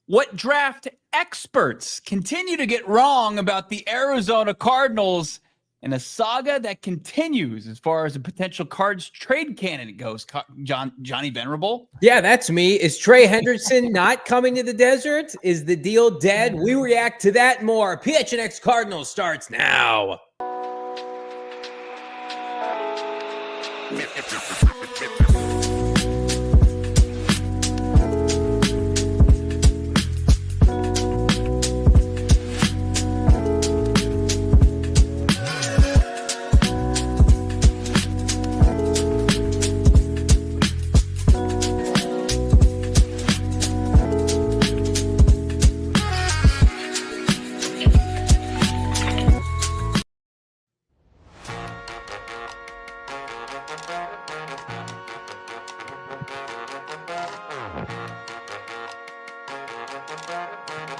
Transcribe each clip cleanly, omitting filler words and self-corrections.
What draft experts continue to get wrong about the Arizona Cardinals, and a saga that continues as far as a potential Cards trade candidate goes. Johnny Venerable? Yeah, that's me. Is Trey Hendrickson not coming to the desert? Is the deal dead? We react to that and more. PHNX Cardinals starts now.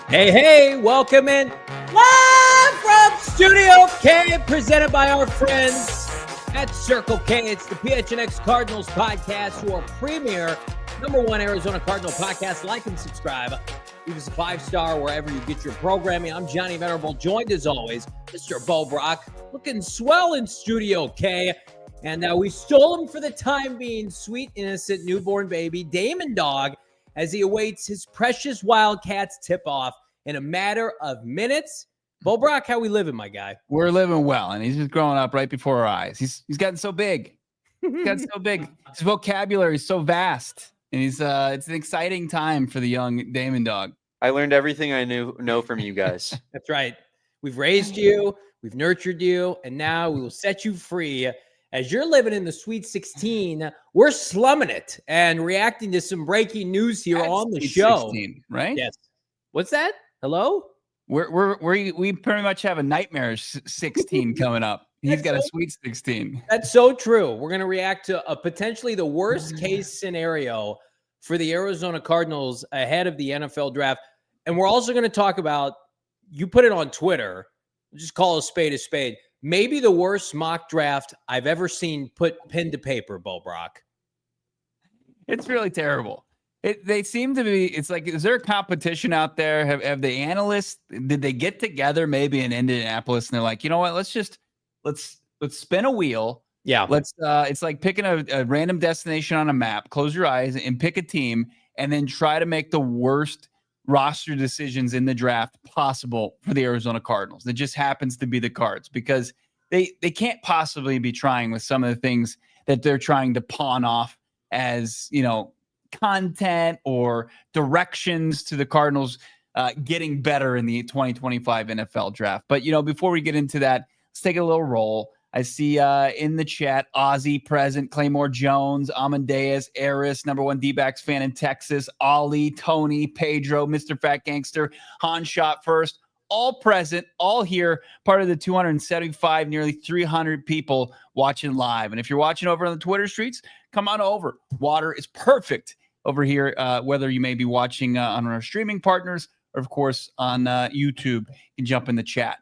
Hey, welcome in live from Studio K, presented by our friends at Circle K. It's the PHNX Cardinals podcast, your premier #1 Arizona Cardinal podcast. Like and subscribe. Leave us a 5-star wherever you get your programming. I'm Johnny Venerable, joined as always, Mr. Brack, looking swell in Studio K. And we stole him for the time being, sweet, innocent newborn baby, Damon Dawg, as he awaits his precious Wildcats tip-off in a matter of minutes. Brack, how we living, my guy? We're living well, and he's just growing up right before our eyes. He's gotten so big. He's gotten so big. His vocabulary is so vast, and it's an exciting time for the young Damon Dawg. I learned everything I know from you guys. That's right. We've raised you, we've nurtured you, and now we will set you free. As you're living in the Sweet 16, we're slumming it and reacting to some breaking news here on the show. 16, right? Yes. What's that? Hello? We pretty much have a nightmare 16 coming up. He's got a Sweet 16. That's so true. We're going to react to a potentially the worst case scenario for the Arizona Cardinals ahead of the NFL draft. And we're also going to talk about, you put it on Twitter, just call a spade, maybe the worst mock draft I've ever seen put pen to paper, Brack. It's really terrible. They seem to be, it's like, is there a competition out there? Have the analysts, did they get together maybe in Indianapolis and they're like, you know what, let's spin a wheel. Yeah. It's like picking a random destination on a map, close your eyes and pick a team and then try to make the worst roster decisions in the draft possible for the Arizona Cardinals. That just happens to be the Cards, because they can't possibly be trying with some of the things that they're trying to pawn off as, content or directions to the Cardinals getting better in the 2025 NFL draft. But, before we get into that, let's take a little roll. I see in the chat, Ozzy present, Claymore Jones, Amadeus, Eris, #1 D-backs fan in Texas, Ollie, Tony, Pedro, Mr. Fat Gangster, Han Shot First, all present, all here, part of the 275, nearly 300 people watching live. And if you're watching over on the Twitter streets, come on over. Water is perfect over here, whether you may be watching on our streaming partners or, of course, on YouTube. You can jump in the chat.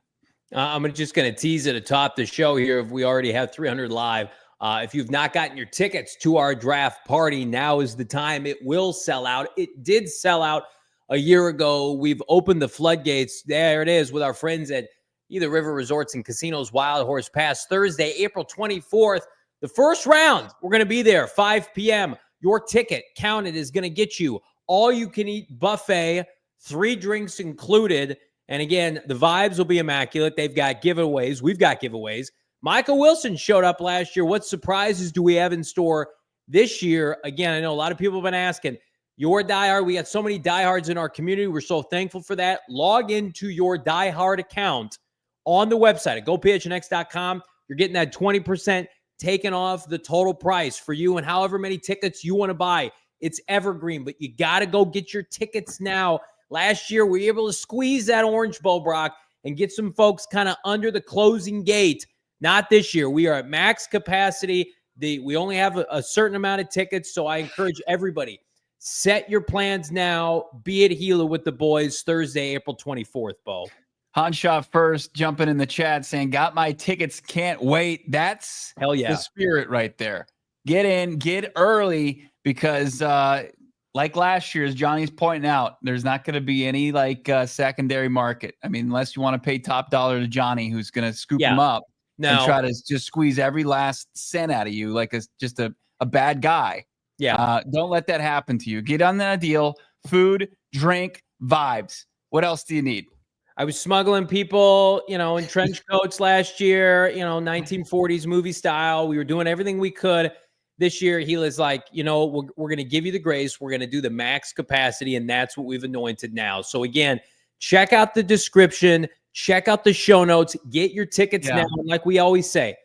I'm just going to tease at the top of the show here. If we already have 300 live, if you've not gotten your tickets to our draft party, now is the time. It will sell out. It did sell out a year ago. We've opened the floodgates. There it is with our friends at Either River Resorts and Casinos, Wild Horse Pass, Thursday, April 24th. The first round, we're going to be there, 5 p.m. Your ticket counted is going to get you all-you-can-eat buffet, 3 drinks included. And again, the vibes will be immaculate. They've got giveaways. We've got giveaways. Michael Wilson showed up last year. What surprises do we have in store this year? Again, I know a lot of people have been asking. Your diehard, we got so many diehards in our community. We're so thankful for that. Log into your diehard account on the website at gophnx.com. You're getting that 20% taken off the total price for you and however many tickets you want to buy. It's evergreen, but you got to go get your tickets now. Last year, we were able to squeeze that orange bowl, Brack, and get some folks kind of under the closing gate. Not this year. We are at max capacity. We only have a certain amount of tickets, so I encourage everybody, set your plans now. Be at Gila with the boys Thursday, April 24th, Bo. Hanshaw First jumping in the chat saying, got my tickets, can't wait. That's hell yeah, the spirit right there. Get in, get early, because like last year, as Johnny's pointing out, there's not going to be any secondary market. I mean, unless you want to pay top dollar to Johnny, who's going to scoop him up and try to just squeeze every last cent out of you like just a bad guy. Yeah. Don't let that happen to you. Get on that deal. Food, drink, vibes. What else do you need? I was smuggling people, in trench coats last year, 1940s movie style. We were doing everything we could. This year, he was like, we're going to give you the grace. We're going to do the max capacity, and that's what we've anointed now. So, again, check out the description. Check out the show notes. Get your tickets now. Like we always say,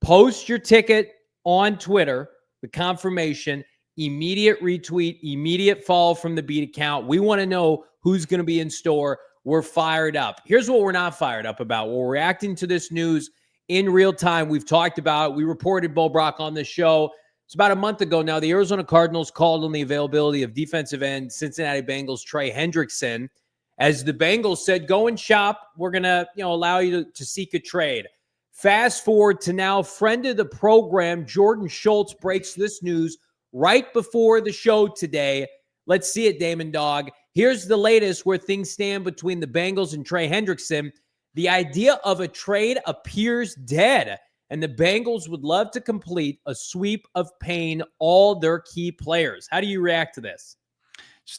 post your ticket on Twitter, the confirmation, immediate retweet, immediate follow from the Beat account. We want to know who's going to be in store. We're fired up. Here's what we're not fired up about. We're reacting to this news in real time. We've talked about it. We reported Bo Brack on the show. It's about a month ago now. The Arizona Cardinals called on the availability of defensive end Cincinnati Bengals Trey Hendrickson. As the Bengals said, go and shop. We're going to allow you to seek a trade. Fast forward to now, friend of the program, Jordan Schultz, breaks this news right before the show today. Let's see it, Damon Dawg. Here's the latest where things stand between the Bengals and Trey Hendrickson. The idea of a trade appears dead, and the Bengals would love to complete a sweep of paying all their key players. How do you react to this?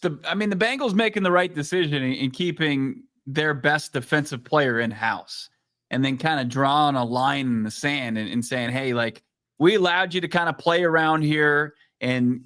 The Bengals making the right decision in keeping their best defensive player in-house and then kind of drawing a line in the sand and saying, hey, we allowed you to kind of play around here and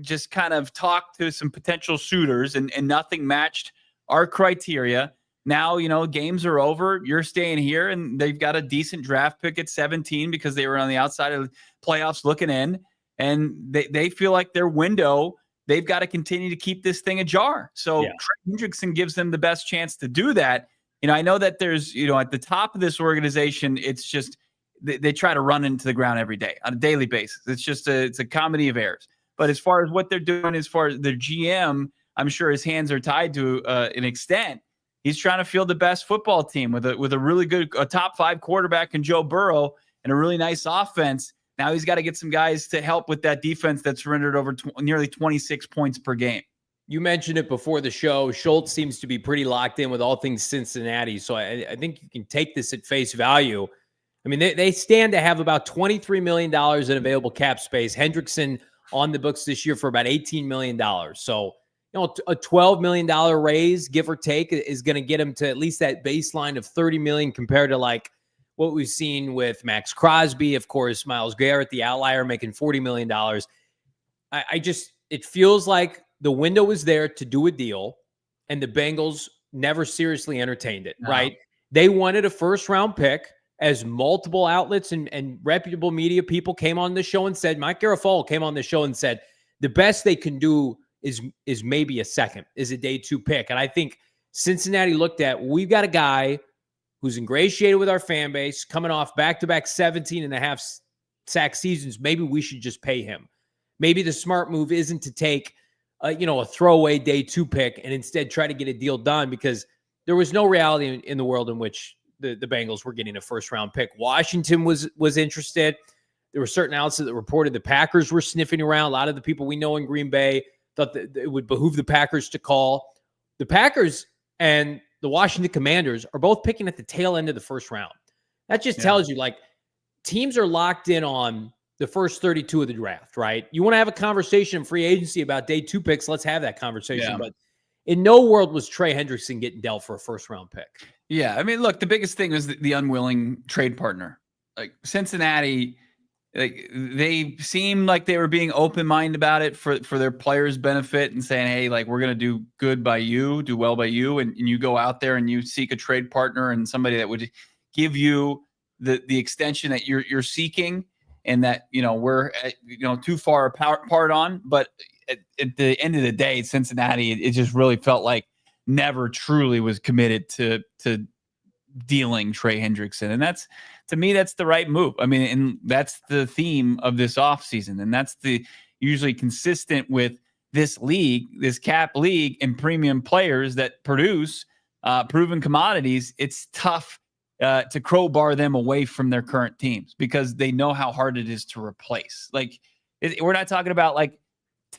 just kind of talk to some potential suitors and nothing matched our criteria. Now, games are over. You're staying here, and they've got a decent draft pick at 17 because they were on the outside of the playoffs looking in, and they feel like their window, they've got to continue to keep this thing ajar. So Trey Hendrickson gives them the best chance to do that. I know that there's, at the top of this organization, it's just they try to run into the ground every day on a daily basis. It's a comedy of errors. But as far as what they're doing, as far as their GM, I'm sure his hands are tied to an extent. He's trying to field the best football team with a really good top 5 quarterback in Joe Burrow and a really nice offense. Now he's got to get some guys to help with that defense that's surrendered over nearly 26 points per game. You mentioned it before the show. Schultz seems to be pretty locked in with all things Cincinnati. So I think you can take this at face value. I mean, they stand to have about $23 million in available cap space. Hendrickson on the books this year for about $18 million. So, a $12 million raise, give or take, is going to get him to at least that baseline of $30 million compared to what we've seen with Max Crosby, of course, Myles Garrett, the outlier, making $40 million. It feels like the window was there to do a deal, and the Bengals never seriously entertained it, right? They wanted a first-round pick, as multiple outlets and reputable media people came on the show and said, Mike Garafolo came on the show and said, the best they can do is maybe a second, is a day 2 pick. And I think Cincinnati looked at, we've got a guy who's ingratiated with our fan base, coming off back-to-back 17.5 sack seasons. Maybe we should just pay him. Maybe the smart move isn't to take a throwaway day 2 pick and instead try to get a deal done, because there was no reality in the world in which the Bengals were getting a first-round pick. Washington was interested. There were certain outlets that reported the Packers were sniffing around. A lot of the people we know in Green Bay thought that it would behoove the Packers to call. The Packers and the Washington Commanders are both picking at the tail end of the first round. That just tells you, teams are locked in on the first 32 of the draft, right? You want to have a conversation in free agency about day 2 picks, let's have that conversation. Yeah. But in no world was Trey Hendrickson getting dealt for a first-round pick. Yeah, look, the biggest thing was the unwilling trade partner. Cincinnati, they seemed like they were being open-minded about it for their players' benefit and saying, hey, we're going to do good by you, do well by you, and you go out there and you seek a trade partner and somebody that would give you the extension that you're seeking, and that we're too far apart on. But at the end of the day, Cincinnati, it just really felt like never truly was committed to dealing Trey Hendrickson. And that's, to me, that's the right move. And that's the theme of this offseason. And that's usually consistent with this league, this cap league, and premium players that produce proven commodities. It's tough to crowbar them away from their current teams because they know how hard it is to replace. We're not talking about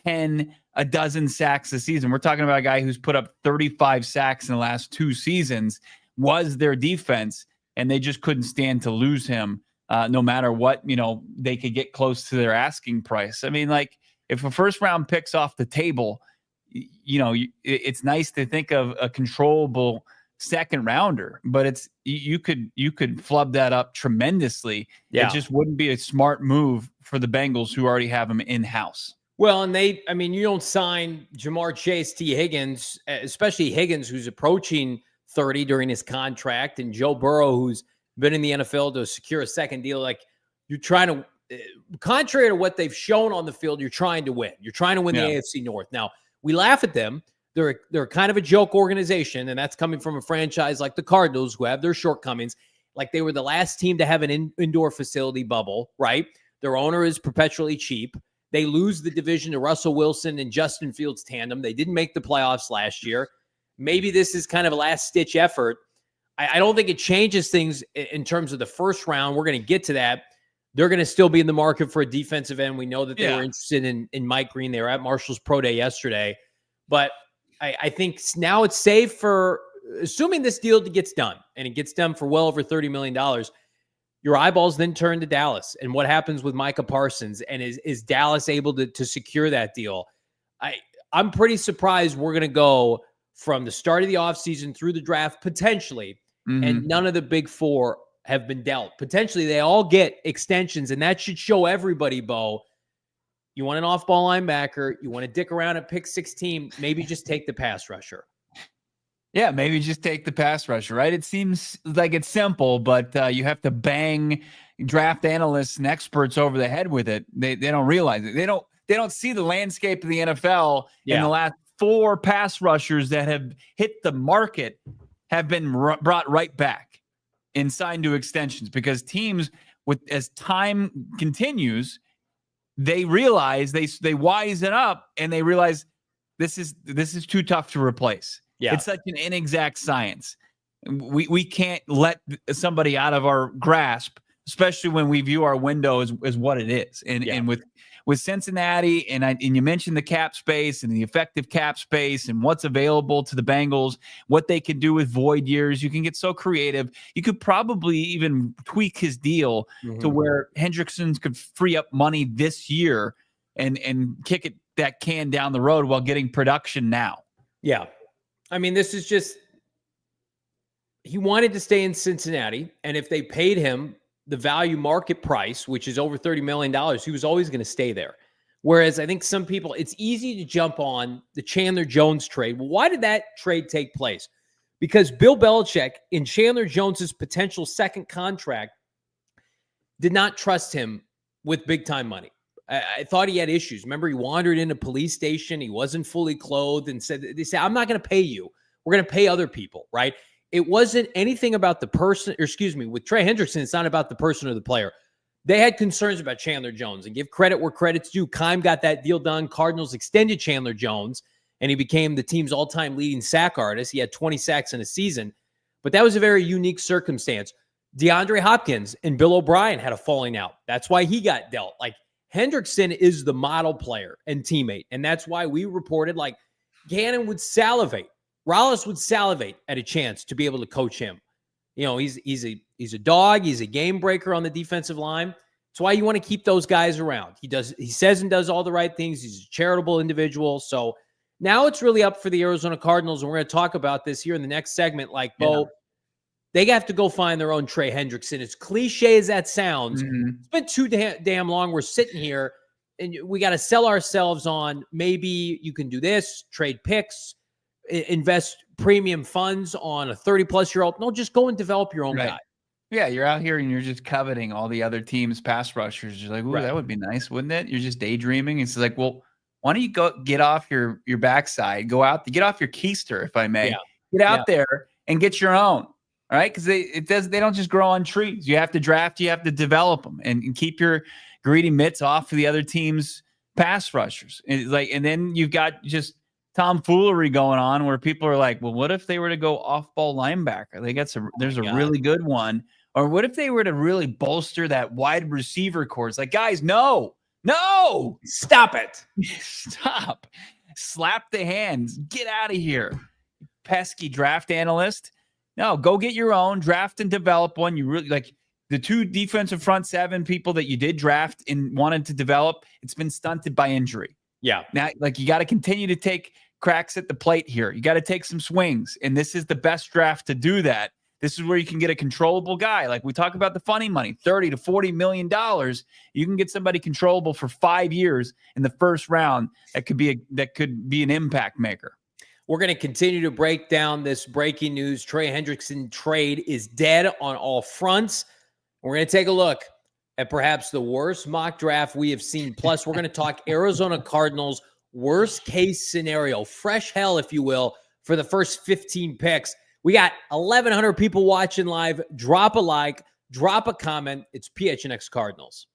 10 a dozen sacks a season. We're talking about a guy who's put up 35 sacks in the last 2 seasons, was their defense, and they just couldn't stand to lose him no matter what, they could get close to their asking price. I mean, like, if a first round pick's off the table, it's nice to think of a controllable second rounder, but you could flub that up tremendously. Yeah. It just wouldn't be a smart move for the Bengals, who already have him in-house. Well, and you don't sign Jamar Chase, T. Higgins, especially Higgins, who's approaching 30 during his contract, and Joe Burrow, who's been in the NFL to secure a second deal. Like, you're trying to, contrary to what they've shown on the field, you're trying to win. You're trying to win the AFC North. Now, we laugh at them. They're kind of a joke organization, and that's coming from a franchise like the Cardinals, who have their shortcomings. Like, they were the last team to have an indoor facility bubble, right? Their owner is perpetually cheap. They lose the division to Russell Wilson and Justin Fields tandem. They didn't make the playoffs last year. Maybe this is kind of a last-ditch effort. I don't think it changes things in terms of the first round. We're going to get to that. They're going to still be in the market for a defensive end. We know that they were interested in Mike Green. They were at Marshall's Pro Day yesterday. But I think now it's safe for, assuming this deal gets done, and it gets done for well over $30 million, your eyeballs then turn to Dallas. And what happens with Micah Parsons? And is Dallas able to secure that deal? I'm pretty surprised we're going to go from the start of the offseason through the draft, potentially, and none of the big four have been dealt. Potentially, they all get extensions, and that should show everybody, Bo, you want an off-ball linebacker, you want to dick around at pick 16, maybe just take the pass rusher. Yeah, maybe just take the pass rusher, right? It seems like it's simple, but you have to bang draft analysts and experts over the head with it. They don't realize it. They don't see the landscape of the NFL in the last 4 pass rushers that have hit the market have been brought right back and signed to extensions, because teams, as time continues, they realize they wise it up, and they realize this is too tough to replace. Yeah. It's such an inexact science. We can't let somebody out of our grasp, especially when we view our window as what it is. And with Cincinnati, and you mentioned the cap space and the effective cap space and what's available to the Bengals, what they can do with void years. You can get so creative. You could probably even tweak his deal to where Hendrickson could free up money this year and kick that can down the road while getting production now. Yeah. I mean, this is just, he wanted to stay in Cincinnati, and if they paid him the value market price, which is over $30 million, he was always going to stay there. Whereas I think some people, it's easy to jump on the Chandler Jones trade. Well, why did that trade take place? Because Bill Belichick, in Chandler Jones's potential second contract, did not trust him with big-time money. I thought he had issues. Remember, he wandered in a police station. He wasn't fully clothed and they said, I'm not going to pay you. We're going to pay other people, right? It wasn't anything about the person, or excuse me, with Trey Hendrickson, it's not about the person or the player. They had concerns about Chandler Jones, and give credit where credit's due. Keim got that deal done. Cardinals extended Chandler Jones, and he became the team's all-time leading sack artist. He had 20 sacks in a season, but that was a very unique circumstance. DeAndre Hopkins and Bill O'Brien had a falling out. That's why he got dealt. Like, Hendrickson is the model player and teammate, and that's why we reported, like, Gannon would salivate. Rollis would salivate at a chance to be able to coach him. You know, he's a dog. He's a game breaker on the defensive line. That's why you want to keep those guys around. He says and does all the right things. He's a charitable individual. So now it's really up for the Arizona Cardinals, and we're going to talk about this here in the next segment. Like, Bo, they have to go find their own Trey Hendrickson. As cliche as that sounds, it's been too damn long. We're sitting here, and we got to sell ourselves on maybe you can do this, trade picks, invest premium funds on a 30-plus-year-old. No, just go and develop your own guy. Yeah, you're out here and you're just coveting all the other teams' pass rushers. You're like, ooh, that would be nice, wouldn't it? You're just daydreaming. It's like, well, why don't you go get off your backside, go out, get off your keister, if I may. Get out there and get your own. All right, because they don't just grow on trees. You have to draft, you have to develop them, and keep your greedy mitts off of the other team's pass rushers. And then you've got just tomfoolery going on where people are like, well, what if they were to go off-ball linebacker? There's a really good one. Or what if they were to really bolster that wide receiver corps? It's like, guys, no, stop it. Stop. slap the hands. Get out of here, pesky draft analyst. No, go get your own, draft and develop one. You really like the 2 defensive front 7 people that you did draft and wanted to develop. It's been stunted by injury. Yeah. Now, like, you got to continue to take cracks at the plate here. You got to take some swings. And this is the best draft to do that. This is where you can get a controllable guy. Like we talk about the funny money, $30 to $40 million. You can get somebody controllable for 5 years in the first round. That could be an impact maker. We're going to continue to break down this breaking news. Trey Hendrickson trade is dead on all fronts. We're going to take a look at perhaps the worst mock draft we have seen. Plus, we're going to talk Arizona Cardinals worst case scenario, fresh hell, if you will, for the first 15 picks. We got 1,100 people watching live. Drop a like, drop a comment. It's PHNX Cardinals.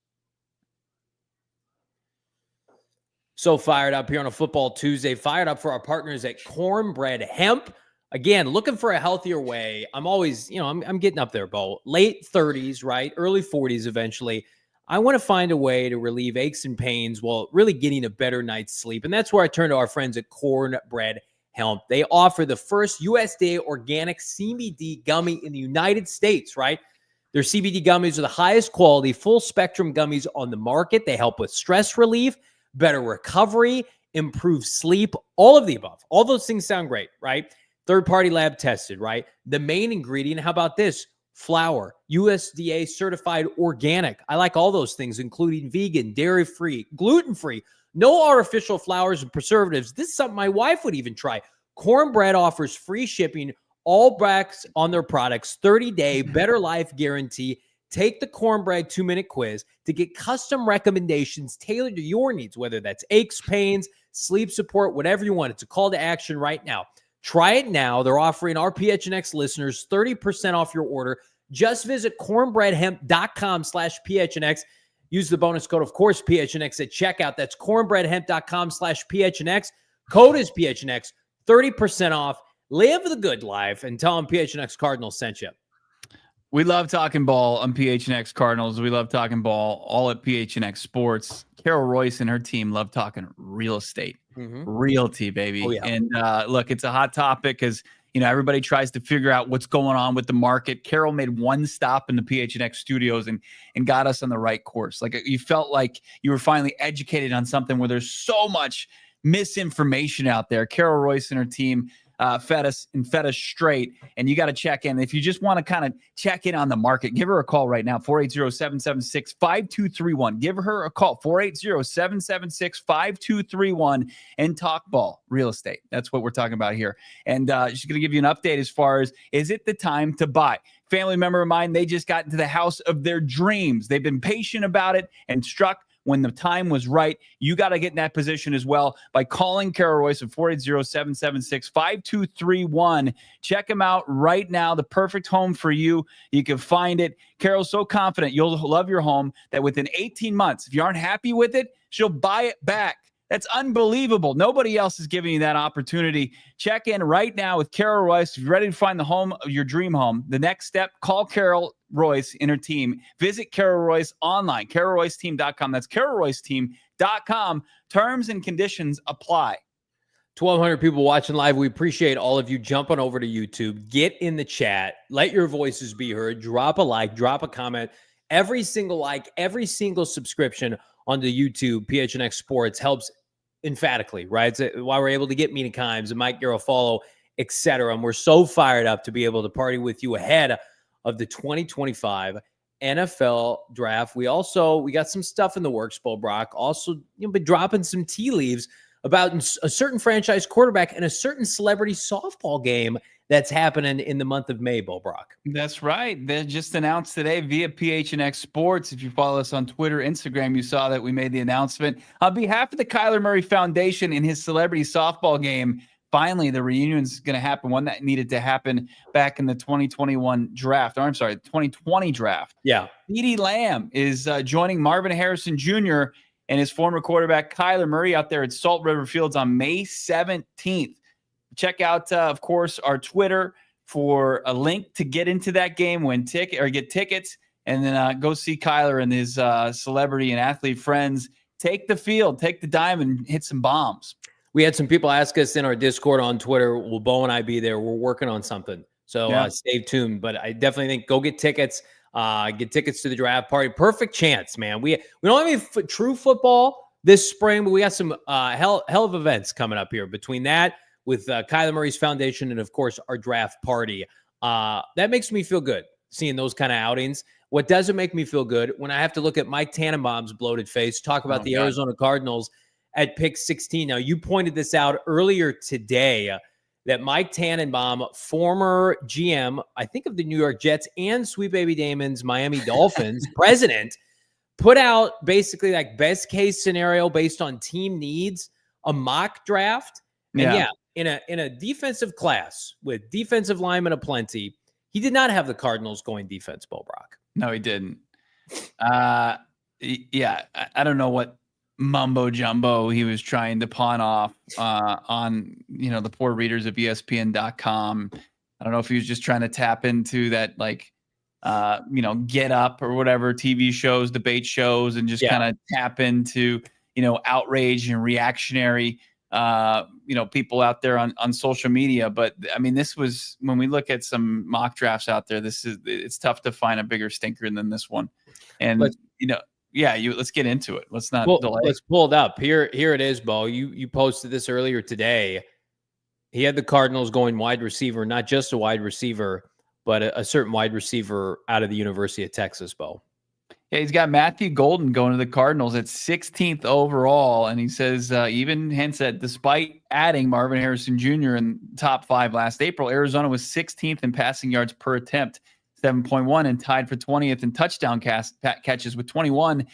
So fired up here on a Football Tuesday. Fired up for our partners at Cornbread Hemp. Again, looking for a healthier way. I'm always, I'm getting up there, Bo. Late 30s, right? Early 40s eventually. I want to find a way to relieve aches and pains while really getting a better night's sleep. And that's where I turn to our friends at Cornbread Hemp. They offer the first USDA organic CBD gummy in the United States, right? Their CBD gummies are the highest quality, full spectrum gummies on the market. They help with stress relief, better recovery, improve sleep, all of the above. All those things sound great, right? Third-party lab tested, right? The main ingredient, how about this? Flour, USDA certified organic. I like all those things, including vegan, dairy-free, gluten-free, no artificial flours and preservatives. This is something my wife would even try. Cornbread offers free shipping, all Bracks on their products, 30-day better life guarantee. Take the Cornbread 2-minute quiz to get custom recommendations tailored to your needs, whether that's aches, pains, sleep support, whatever you want. It's a call to action right now. Try it now. They're offering our PHNX listeners 30% off your order. Just visit cornbreadhemp.com/PHNX. Use the bonus code, of course, PHNX at checkout. That's cornbreadhemp.com/PHNX. Code is PHNX. 30% off. Live the good life and tell them PHNX Cardinals sent you. We love talking ball on PHNX Cardinals. We love talking ball all at PHNX Sports. Carol Royce and her team love talking real estate, realty, baby. Oh, yeah. And look, it's a hot topic because everybody tries to figure out what's going on with the market. Carol made one stop in the PHNX studios and got us on the right course. Like you felt like you were finally educated on something where there's so much misinformation out there. Carol Royce and her team fed us straight, and you got to check in. If you just want to kind of check in on the market, give her a call right now, 480-776-5231. Give her a call, 480-776-5231, and talk ball real estate. That's what we're talking about here. And she's going to give you an update as far as, is it the time to buy? Family member of mine, they just got into the house of their dreams. They've been patient about it and struck when the time was right. You got to get in that position as well by calling Carol Royce at 480-776-5231. Check him out right now. The perfect home for you. You can find it. Carol's so confident you'll love your home that within 18 months, if you aren't happy with it, she'll buy it back. That's unbelievable. Nobody else is giving you that opportunity. Check in right now with Carol Royce. If you're ready to find the home of your dream home, the next step, call Carol Royce and her team. Visit Carol Royce online, carolroyceteam.com. That's carolroyceteam.com. Terms and conditions apply. 1,200 people watching live. We appreciate all of you jumping over to YouTube. Get in the chat. Let your voices be heard. Drop a like, drop a comment. Every single like, every single subscription onto YouTube, PHNX Sports, helps emphatically, right? It's why we're able to get Mina Kimes and Mike Garofalo, etc. And we're so fired up to be able to party with you ahead of the 2025 NFL draft. We got some stuff in the works, Bo Brack. Also, been dropping some tea leaves about a certain franchise quarterback and a certain celebrity softball game that's happening in the month of May, Bo Brack. That's right. They just announced today via PHNX Sports. If you follow us on Twitter, Instagram, you saw that we made the announcement. On behalf of the Kyler Murray Foundation in his celebrity softball game, finally, the reunion is going to happen, one that needed to happen back in the 2020 draft. Yeah. CeeDee Lamb is joining Marvin Harrison Jr. and his former quarterback Kyler Murray out there at Salt River Fields on May 17th. Check out, of course, our Twitter for a link to get into that game, get tickets, and then go see Kyler and his celebrity and athlete friends take the field, take the diamond, hit some bombs. We had some people ask us in our Discord on Twitter, will Bo and I be there? We're working on something. So stay tuned. But I definitely think go get tickets. Get tickets to the draft party. Perfect chance, man. We don't have any true football this spring, but we got some hell of events coming up here. Between that, with Kyler Murray's foundation, and of course our draft party, that makes me feel good seeing those kind of outings. What doesn't make me feel good when I have to look at Mike Tannenbaum's bloated face, talk about the Arizona Cardinals at pick 16. Now, you pointed this out earlier today that Mike Tannenbaum, former GM, I think of the New York Jets and Sweet Baby Damon's Miami Dolphins president, put out basically like best case scenario based on team needs, a mock draft. And in a defensive class with defensive linemen aplenty, he did not have the Cardinals going defense, Bo Brack. No, he didn't. I don't know what mumbo jumbo he was trying to pawn off on the poor readers of ESPN.com. I don't know if he was just trying to tap into that Get Up or whatever TV shows, debate shows, and just kind of tap into outrage and reactionary people out there on social media. But I mean, this was, when we look at some mock drafts out there, it's tough to find a bigger stinker than this one. And let's get into it. Let's not delay. Let's pull it up. Here it is, Bo. You posted this earlier today. He had the Cardinals going wide receiver, not just a wide receiver, but a certain wide receiver out of the University of Texas, Bo. Yeah, he's got Matthew Golden going to the Cardinals at 16th overall. And he says, even hints that despite adding Marvin Harrison Jr. in top 5 last April, Arizona was 16th in passing yards per attempt, 7.1, and tied for 20th in touchdown catches with 21.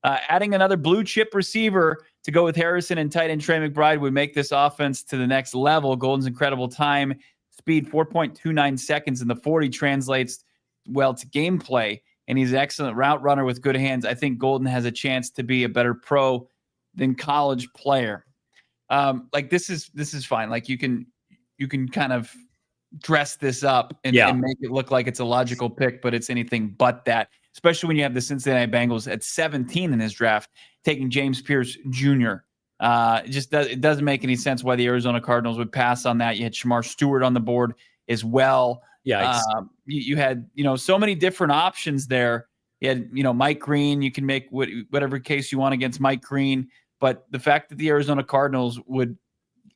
Adding another blue chip receiver to go with Harrison and tight end Trey McBride would make this offense to the next level. Golden's incredible time, speed 4.29 seconds in the 40 translates well to gameplay. And he's an excellent route runner with good hands. I think Golden has a chance to be a better pro than college player. This is fine. Like you can kind of dress this up and make it look like it's a logical pick, but it's anything but that. Especially when you have the Cincinnati Bengals at 17 in his draft, taking James Pierce Jr. It doesn't make any sense why the Arizona Cardinals would pass on that. You had Shamar Stewart on the board as well. You had, so many different options there. You had, Mike Green. You can make whatever case you want against Mike Green. But the fact that the Arizona Cardinals would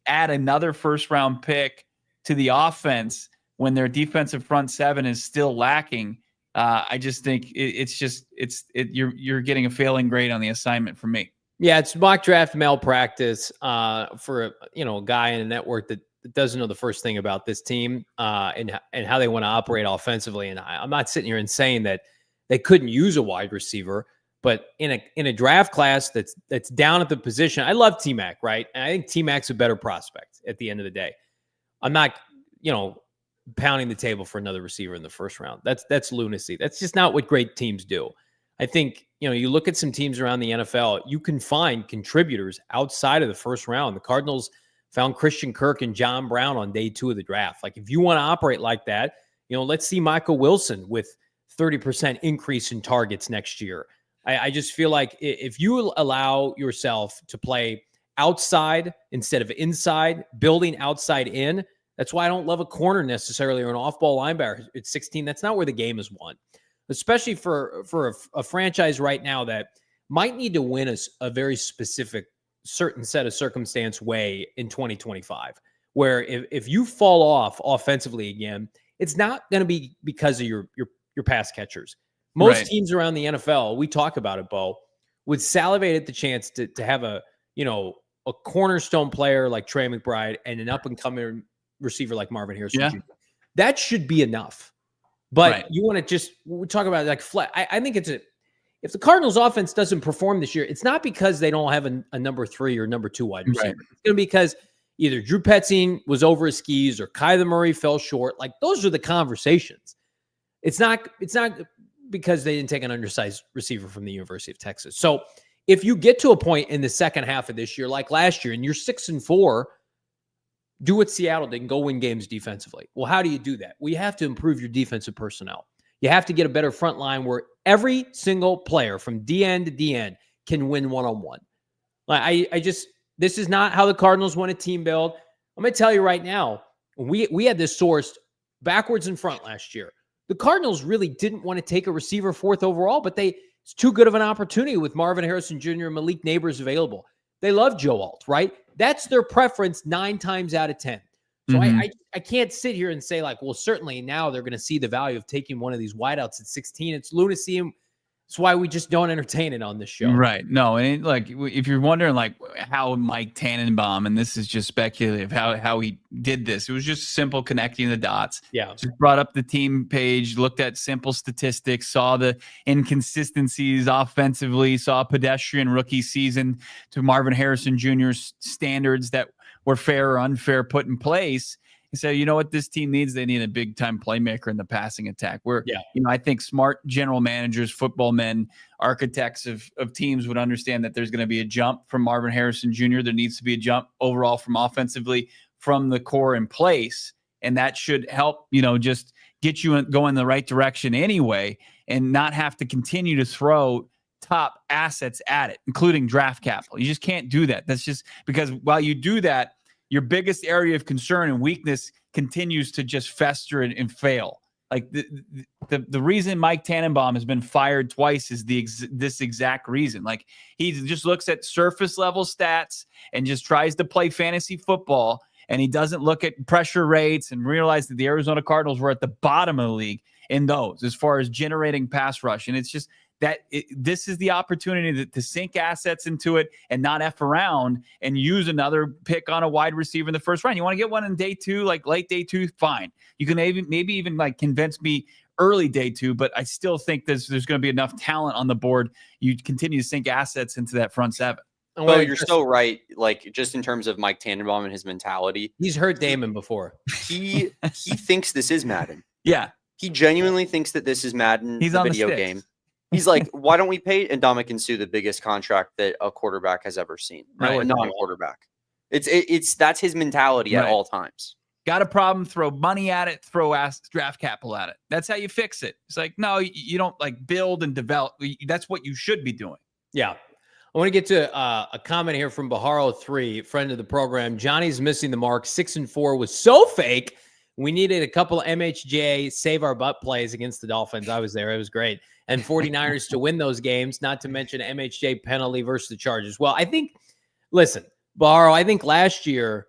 add another first-round pick to the offense when their defensive front seven is still lacking, I just think you're getting a failing grade on the assignment from me. Yeah, it's mock draft malpractice for a guy in a network that doesn't know the first thing about this team and how they want to operate offensively. And I'm not sitting here and saying that they couldn't use a wide receiver, but in a draft class that's down at the position, I love T-Mac, right? And I think T-Mac's a better prospect at the end of the day. I'm not, pounding the table for another receiver in the first round. That's lunacy. That's just not what great teams do. I think, you look at some teams around the NFL, you can find contributors outside of the first round. The Cardinals found Christian Kirk and John Brown on day 2 of the draft. Like, if you want to operate like that, let's see Michael Wilson with 30% increase in targets next year. I just feel like if you allow yourself to play outside instead of inside, building outside in, that's why I don't love a corner necessarily or an off-ball linebacker at 16. That's not where the game is won, especially for a franchise right now that might need to win a very specific certain set of circumstance way in 2025, where if you fall off offensively again, it's not going to be because of your pass catchers. Most teams around the NFL, we talk about it, Bo, would salivate at the chance to have a cornerstone player like Trey McBride and an up-and-coming receiver like Marvin Harrison Jr. That should be enough. But you want to we talk about like flat. I think if the Cardinals offense doesn't perform this year, it's not because they don't have a number 3 or number 2 wide receiver. It's going to be because either Drew Petzing was over his skis or Kyler Murray fell short. Like, those are the conversations. It's not because they didn't take an undersized receiver from the University of Texas. So if you get to a point in the second half of this year, like last year, and you're 6-4, do what Seattle did and go win games defensively. Well, how do you do that? Well, you have to improve your defensive personnel. You have to get a better front line where every single player from DN to DN can win one-on-one. Like, This is not how the Cardinals want a team build. I'm going to tell you right now, we had this sourced backwards and front last year. The Cardinals really didn't want to take a receiver 4th overall, but it's too good of an opportunity with Marvin Harrison Jr. and Malik Neighbors available. They love Joe Alt, right? That's their preference 9 times out of 10. So I can't sit here and say like, well, certainly now they're going to see the value of taking one of these wideouts at 16. It's lunacy. And it's why we just don't entertain it on this show. Right. No, and like if you're wondering like how Mike Tannenbaum, and this is just speculative, how he did this, it was just simple connecting the dots. Yeah. Just brought up the team page, looked at simple statistics, saw the inconsistencies offensively, saw a pedestrian rookie season to Marvin Harrison Jr.'s standards that were fair or unfair put in place. And so, you know what this team needs? They need a big time playmaker in the passing attack. I think smart general managers, football men, architects of teams would understand that there's going to be a jump from Marvin Harrison Jr. There needs to be a jump overall from offensively from the core in place. And that should help, just get you go in the right direction anyway, and not have to continue to throw top assets at it, including draft capital. You just can't do that. That's just because while you do that, your biggest area of concern and weakness continues to just fester and fail. Like the reason Mike Tannenbaum has been fired twice is this exact reason. Like he just looks at surface level stats and just tries to play fantasy football, and he doesn't look at pressure rates and realize that the Arizona Cardinals were at the bottom of the league in those as far as generating pass rush. And it's just this is the opportunity to sink assets into it and not F around and use another pick on a wide receiver in the first round. You want to get one in day 2, like late day 2, fine. You can maybe even like convince me early day 2, but I still think there's going to be enough talent on the board. You continue to sink assets into that front 7. Well, you're so right. Like just in terms of Mike Tannenbaum and his mentality, he's heard Damon before. He thinks this is Madden. Yeah, he genuinely thinks that this is Madden. He's the on video the game. He's like, why don't we pay Ndamukong Suh the biggest contract that a quarterback has ever seen? No, a non-quarterback. That's his mentality at all times. Got a problem, throw money at it, throw draft capital at it. That's how you fix it. It's like, no, you don't like build and develop. That's what you should be doing. Yeah. I want to get to a comment here from Baharo3, friend of the program. Johnny's missing the mark. 6-4 was so fake. We needed a couple of MHJ save our butt plays against the Dolphins. I was there. It was great. And 49ers to win those games, not to mention MHJ penalty versus the Chargers. Well, listen, Baharo, I think last year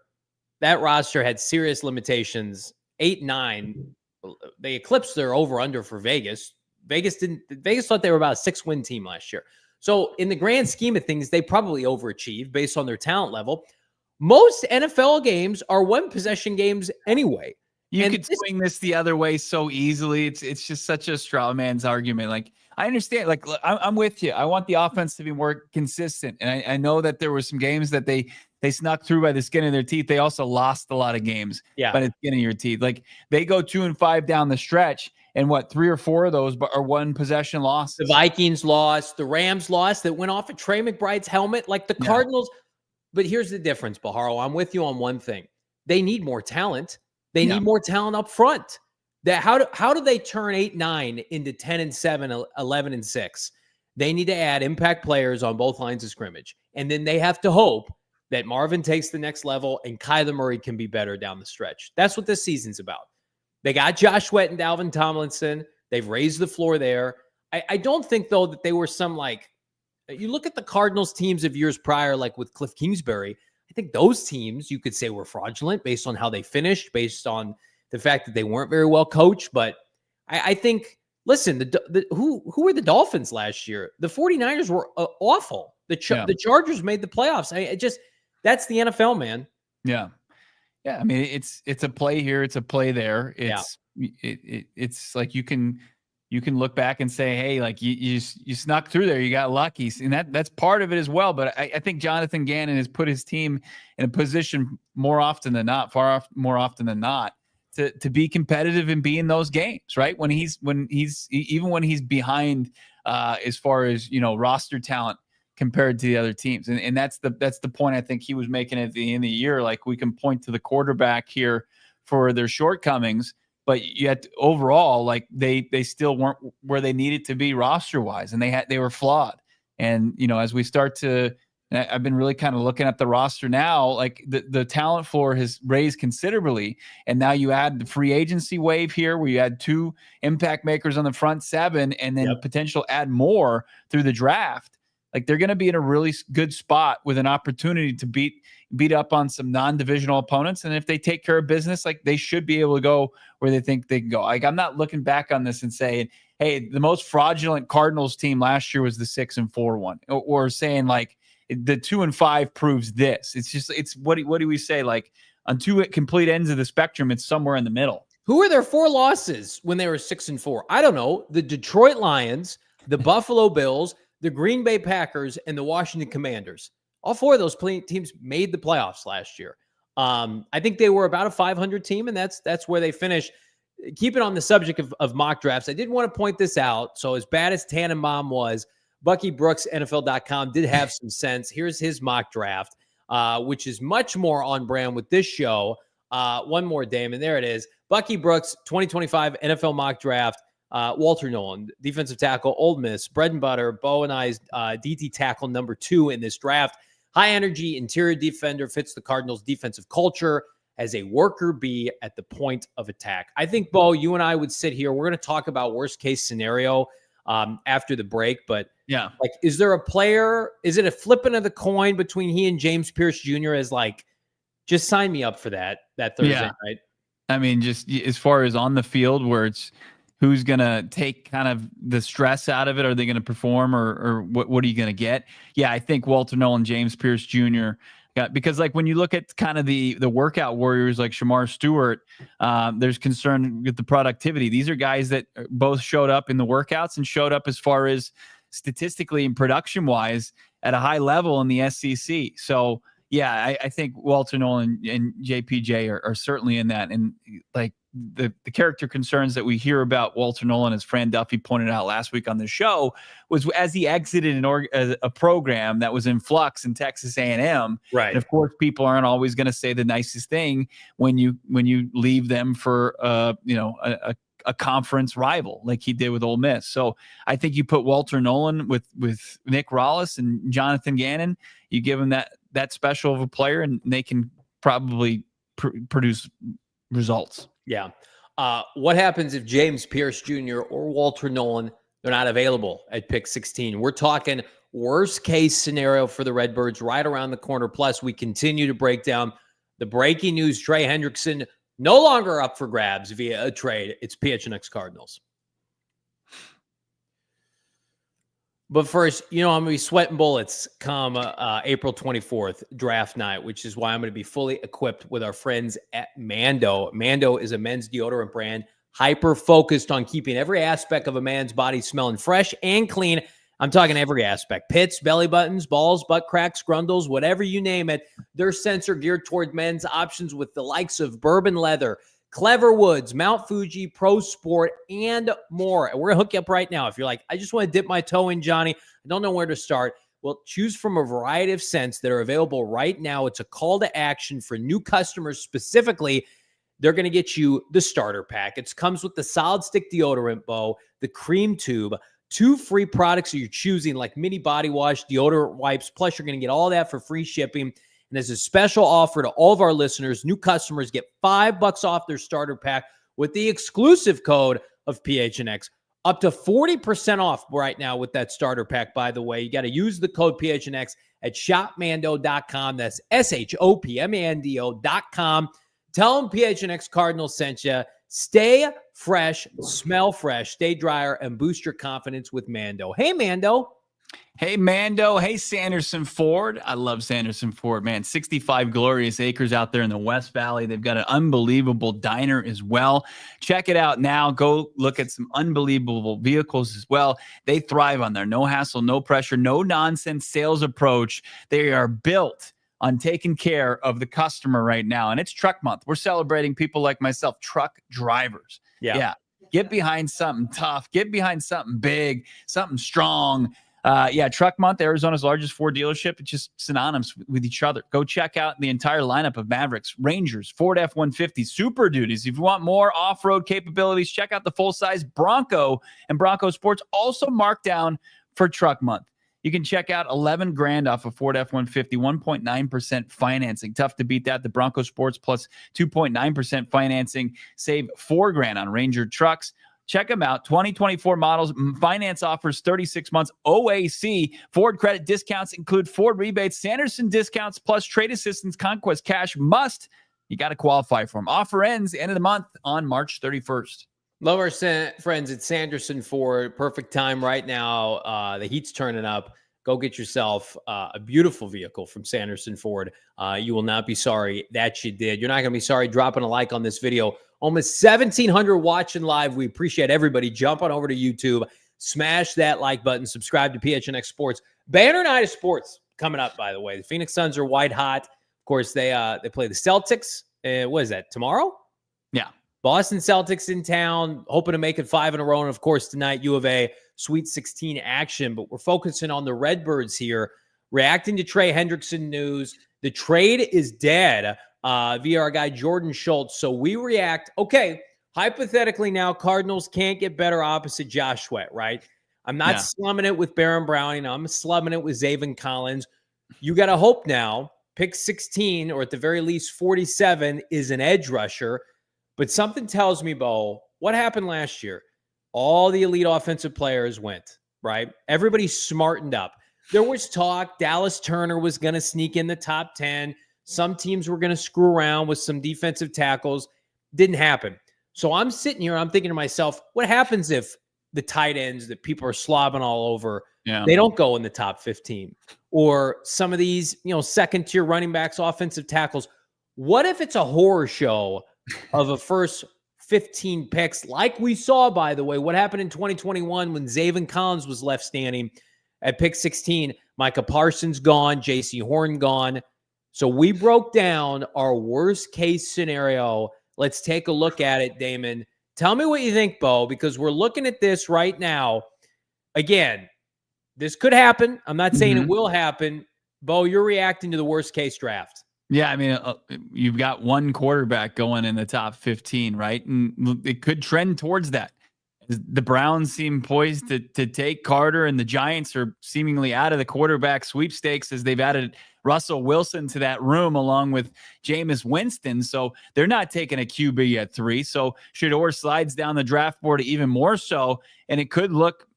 that roster had serious limitations. 8-9, they eclipsed their over-under for Vegas. Vegas thought they were about a 6-win team last year. So in the grand scheme of things, they probably overachieved based on their talent level. Most NFL games are one-possession games anyway. You could swing this the other way so easily. It's just such a straw man's argument. Like, I understand. Like, I'm with you. I want the offense to be more consistent. And I know that there were some games that they snuck through by the skin of their teeth. They also lost a lot of games by the skin of your teeth. Like, they go 2-5 down the stretch, and 3 or 4 of those are one possession losses. The Vikings lost. The Rams lost. That went off of Trey McBride's helmet. Like the Cardinals. But here's the difference, Baharo. I'm with you on one thing. They need more talent. They need more talent up front. How do they turn 8-9 into 10-7, 11-6? They need to add impact players on both lines of scrimmage. And then they have to hope that Marvin takes the next level and Kyler Murray can be better down the stretch. That's what this season's about. They got Josh Sweat and Dalvin Tomlinson. They've raised the floor there. I don't think, though, that they were you look at the Cardinals teams of years prior, like with Cliff Kingsbury, I think those teams you could say were fraudulent based on how they finished, based on the fact that they weren't very well coached. But I think, listen, who were the Dolphins last year? The 49ers were awful. The Chargers made the playoffs. That's the NFL, man. Yeah. Yeah. I mean, it's a play here. It's a play there. It's like you can look back and say, hey, like you snuck through there. You got lucky. And that's part of it as well. But I think Jonathan Gannon has put his team in a position more often than not, more often than not, to be competitive and be in those games, right? When he's behind as far as, roster talent compared to the other teams. And that's the point I think he was making at the end of the year. Like, we can point to the quarterback here for their shortcomings, but yet overall, like they still weren't where they needed to be roster wise, and they were flawed. And as we start to And I've been really kind of looking at the roster now. Like the talent floor has raised considerably. And now you add the free agency wave here where you add 2 impact makers on the front 7 and then potential add more through the draft. Like they're going to be in a really good spot with an opportunity to beat up on some non-divisional opponents. And if they take care of business, like they should be able to go where they think they can go. Like I'm not looking back on this and saying, hey, the most fraudulent Cardinals team last year was the 6-4 one, or saying like the 2-5 proves this. It's what do we say? Like on 2 complete ends of the spectrum, it's somewhere in the middle. Who are their 4 losses when they were 6-4? I don't know. The Detroit Lions, the Buffalo Bills, the Green Bay Packers, and the Washington Commanders. All 4 of those teams made the playoffs last year. I think they were about a 500 team, and that's where they finished. Keep it on the subject of mock drafts. I did want to point this out. So as bad as Tannenbaum was, Bucky Brooks, NFL.com, did have some sense. Here's his mock draft, which is much more on brand with this show. One more, Damon. There it is. Bucky Brooks, 2025 NFL mock draft. Walter Nolen, defensive tackle, Ole Miss, bread and butter, Bo and I's DT tackle number 2 in this draft. High energy interior defender, fits the Cardinals' defensive culture as a worker bee at the point of attack. I think, Bo, you and I would sit here. We're going to talk about worst case scenario after the break. But yeah, like, is there a player? Is it a flipping of the coin between he and James Pierce Jr. as like, just sign me up for that Thursday night? I mean, just as far as on the field where it's who's going to take kind of the stress out of it? Are they going to perform or what are you going to get? Yeah, I think Walter Nolen, James Pierce Jr. Because like when you look at kind of the workout warriors like Shamar Stewart, there's concern with the productivity. These are guys that both showed up in the workouts and showed up as far as statistically and production wise at a high level in the SEC. So yeah, I think Walter Nolen and JPJ are certainly in that. And like the character concerns that we hear about Walter Nolen, as Fran Duffy pointed out last week on the show, was as he exited a program that was in flux in Texas A&M. Right. And of course, people aren't always going to say the nicest thing when you leave them for a conference rival like he did with Ole Miss. So I think you put Walter Nolen with Nick Rollis and Jonathan Gannon. You give them that special of a player, and they can probably produce results. Yeah. What happens if James Pierce Jr. or Walter Nolen, they're not available at pick 16? We're talking worst case scenario for the Redbirds right around the corner. Plus, we continue to break down the breaking news. Trey Hendrickson no longer up for grabs via a trade. It's PHNX Cardinals. But first, I'm going to be sweating bullets come April 24th, draft night, which is why I'm going to be fully equipped with our friends at Mando. Mando is a men's deodorant brand hyper-focused on keeping every aspect of a man's body smelling fresh and clean. I'm talking every aspect. Pits, belly buttons, balls, butt cracks, grundles, whatever you name it. Their scents are geared toward men's options with the likes of Bourbon Leather, Clever Woods, Mount Fuji, Pro Sport, and more. And we're going to hook you up right now. If you're like, I just want to dip my toe in, Johnny, I don't know where to start. Well, choose from a variety of scents that are available right now. It's a call to action for new customers specifically. They're going to get you the starter pack. It comes with the solid stick deodorant, Bo, the cream tube, 2 free products that you're choosing, like mini body wash, deodorant wipes. Plus, you're going to get all that for free shipping. And as a special offer to all of our listeners, new customers get $5 off their starter pack with the exclusive code of PHNX. Up to 40% off right now with that starter pack, by the way. You got to use the code PHNX at shopmando.com. That's SHOPMANDO.com. Tell them PHNX Cardinals sent you. Stay fresh, smell fresh, stay drier, and boost your confidence with Mando. Hey, Mando. Hey, Mando. Hey, Sanderson Ford. I love Sanderson Ford, man. 65 glorious acres out there in the West Valley. They've got an unbelievable diner as well. Check it out now. Go look at some unbelievable vehicles as well. They thrive on their no hassle, no pressure, no nonsense sales approach. They are built on taking care of the customer right now. And it's truck month. We're celebrating people like myself, truck drivers. Yeah. Get behind something tough. Get behind something big, something strong. Truck month, Arizona's largest Ford dealership. It's just synonymous with each other. Go check out the entire lineup of Mavericks, Rangers, Ford F-150, Super Duties. If you want more off-road capabilities, check out the full-size Bronco and Bronco Sports, also marked down for truck month. you can check out 11 grand off a Ford F-150, 1.9% financing. Tough to beat that. The Bronco Sports plus 2.9% financing. Save 4 grand on Ranger trucks. Check them out. 2024 models. Finance offers 36 months OAC. Ford credit discounts include Ford rebates, Sanderson discounts, plus trade assistance, Conquest cash must. You got to qualify for them. Offer ends end of the month on March 31st. Love our friends at Sanderson Ford. Perfect time right now. The heat's turning up. Go get yourself a beautiful vehicle from Sanderson Ford. You will not be sorry that you did. You're not going to be sorry dropping a like on this video. Almost 1,700 watching live. We appreciate everybody. Jump on over to YouTube. Smash that like button. Subscribe to PHNX Sports. Banner Night of Sports coming up, by the way. The Phoenix Suns are white hot. Of course, they play the Celtics. What is that, tomorrow? Yeah. Boston Celtics in town, hoping to make it 5 in a row. And, of course, tonight, U of A, Sweet 16 action. But we're focusing on the Redbirds here, reacting to Trey Hendrickson news. The trade is dead via our guy Jordan Schultz. So we react. Okay, hypothetically now, Cardinals can't get better opposite Josh Sweat, right? I'm not slumming it with Baron Browning. I'm slumming it with Zaven Collins. You got to hope now, pick 16, or at the very least 47, is an edge rusher. But something tells me, Bo, what happened last year? All the elite offensive players went, right? Everybody smartened up. There was talk Dallas Turner was going to sneak in the top 10. Some teams were going to screw around with some defensive tackles. Didn't happen. So I'm sitting here, I'm thinking to myself, what happens if the tight ends that people are slobbing all over, they don't go in the top 15? Or some of these, second-tier running backs, offensive tackles. What if it's a horror show of a first 15 picks, like we saw, by the way, what happened in 2021 when Zaven Collins was left standing at pick 16? Micah Parsons gone, J.C. Horn gone. So we broke down our worst case scenario. Let's take a look at it, Damon. Tell me what you think, Bo, because we're looking at this right now. Again, this could happen. I'm not saying it will happen. Bo, you're reacting to the worst case draft. Yeah, I mean, you've got one quarterback going in the top 15, right? And it could trend towards that. The Browns seem poised to take Carter, and the Giants are seemingly out of the quarterback sweepstakes as they've added Russell Wilson to that room along with Jameis Winston. So they're not taking a QB at 3. So Shedeur slides down the draft board even more so, and it could look,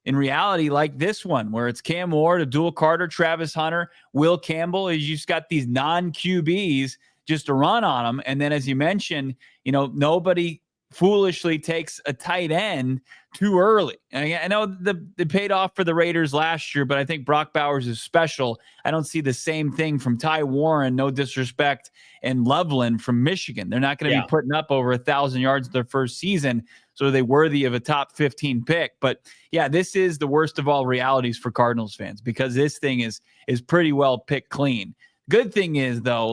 in reality, like this one, where it's Cam Ward, Abdul Carter, Travis Hunter, Will Campbell. You just got these non-QBs just to run on them. And then, as you mentioned, nobody foolishly takes a tight end too early. And I know it paid off for the Raiders last year, but I think Brock Bowers is special. I don't see the same thing from Ty Warren, no disrespect, and Loveland from Michigan. They're not going to be putting up over 1,000 yards their first season. So are they worthy of a top 15 pick? But yeah, this is the worst of all realities for Cardinals fans, because this thing is pretty well picked clean. Good thing is, though,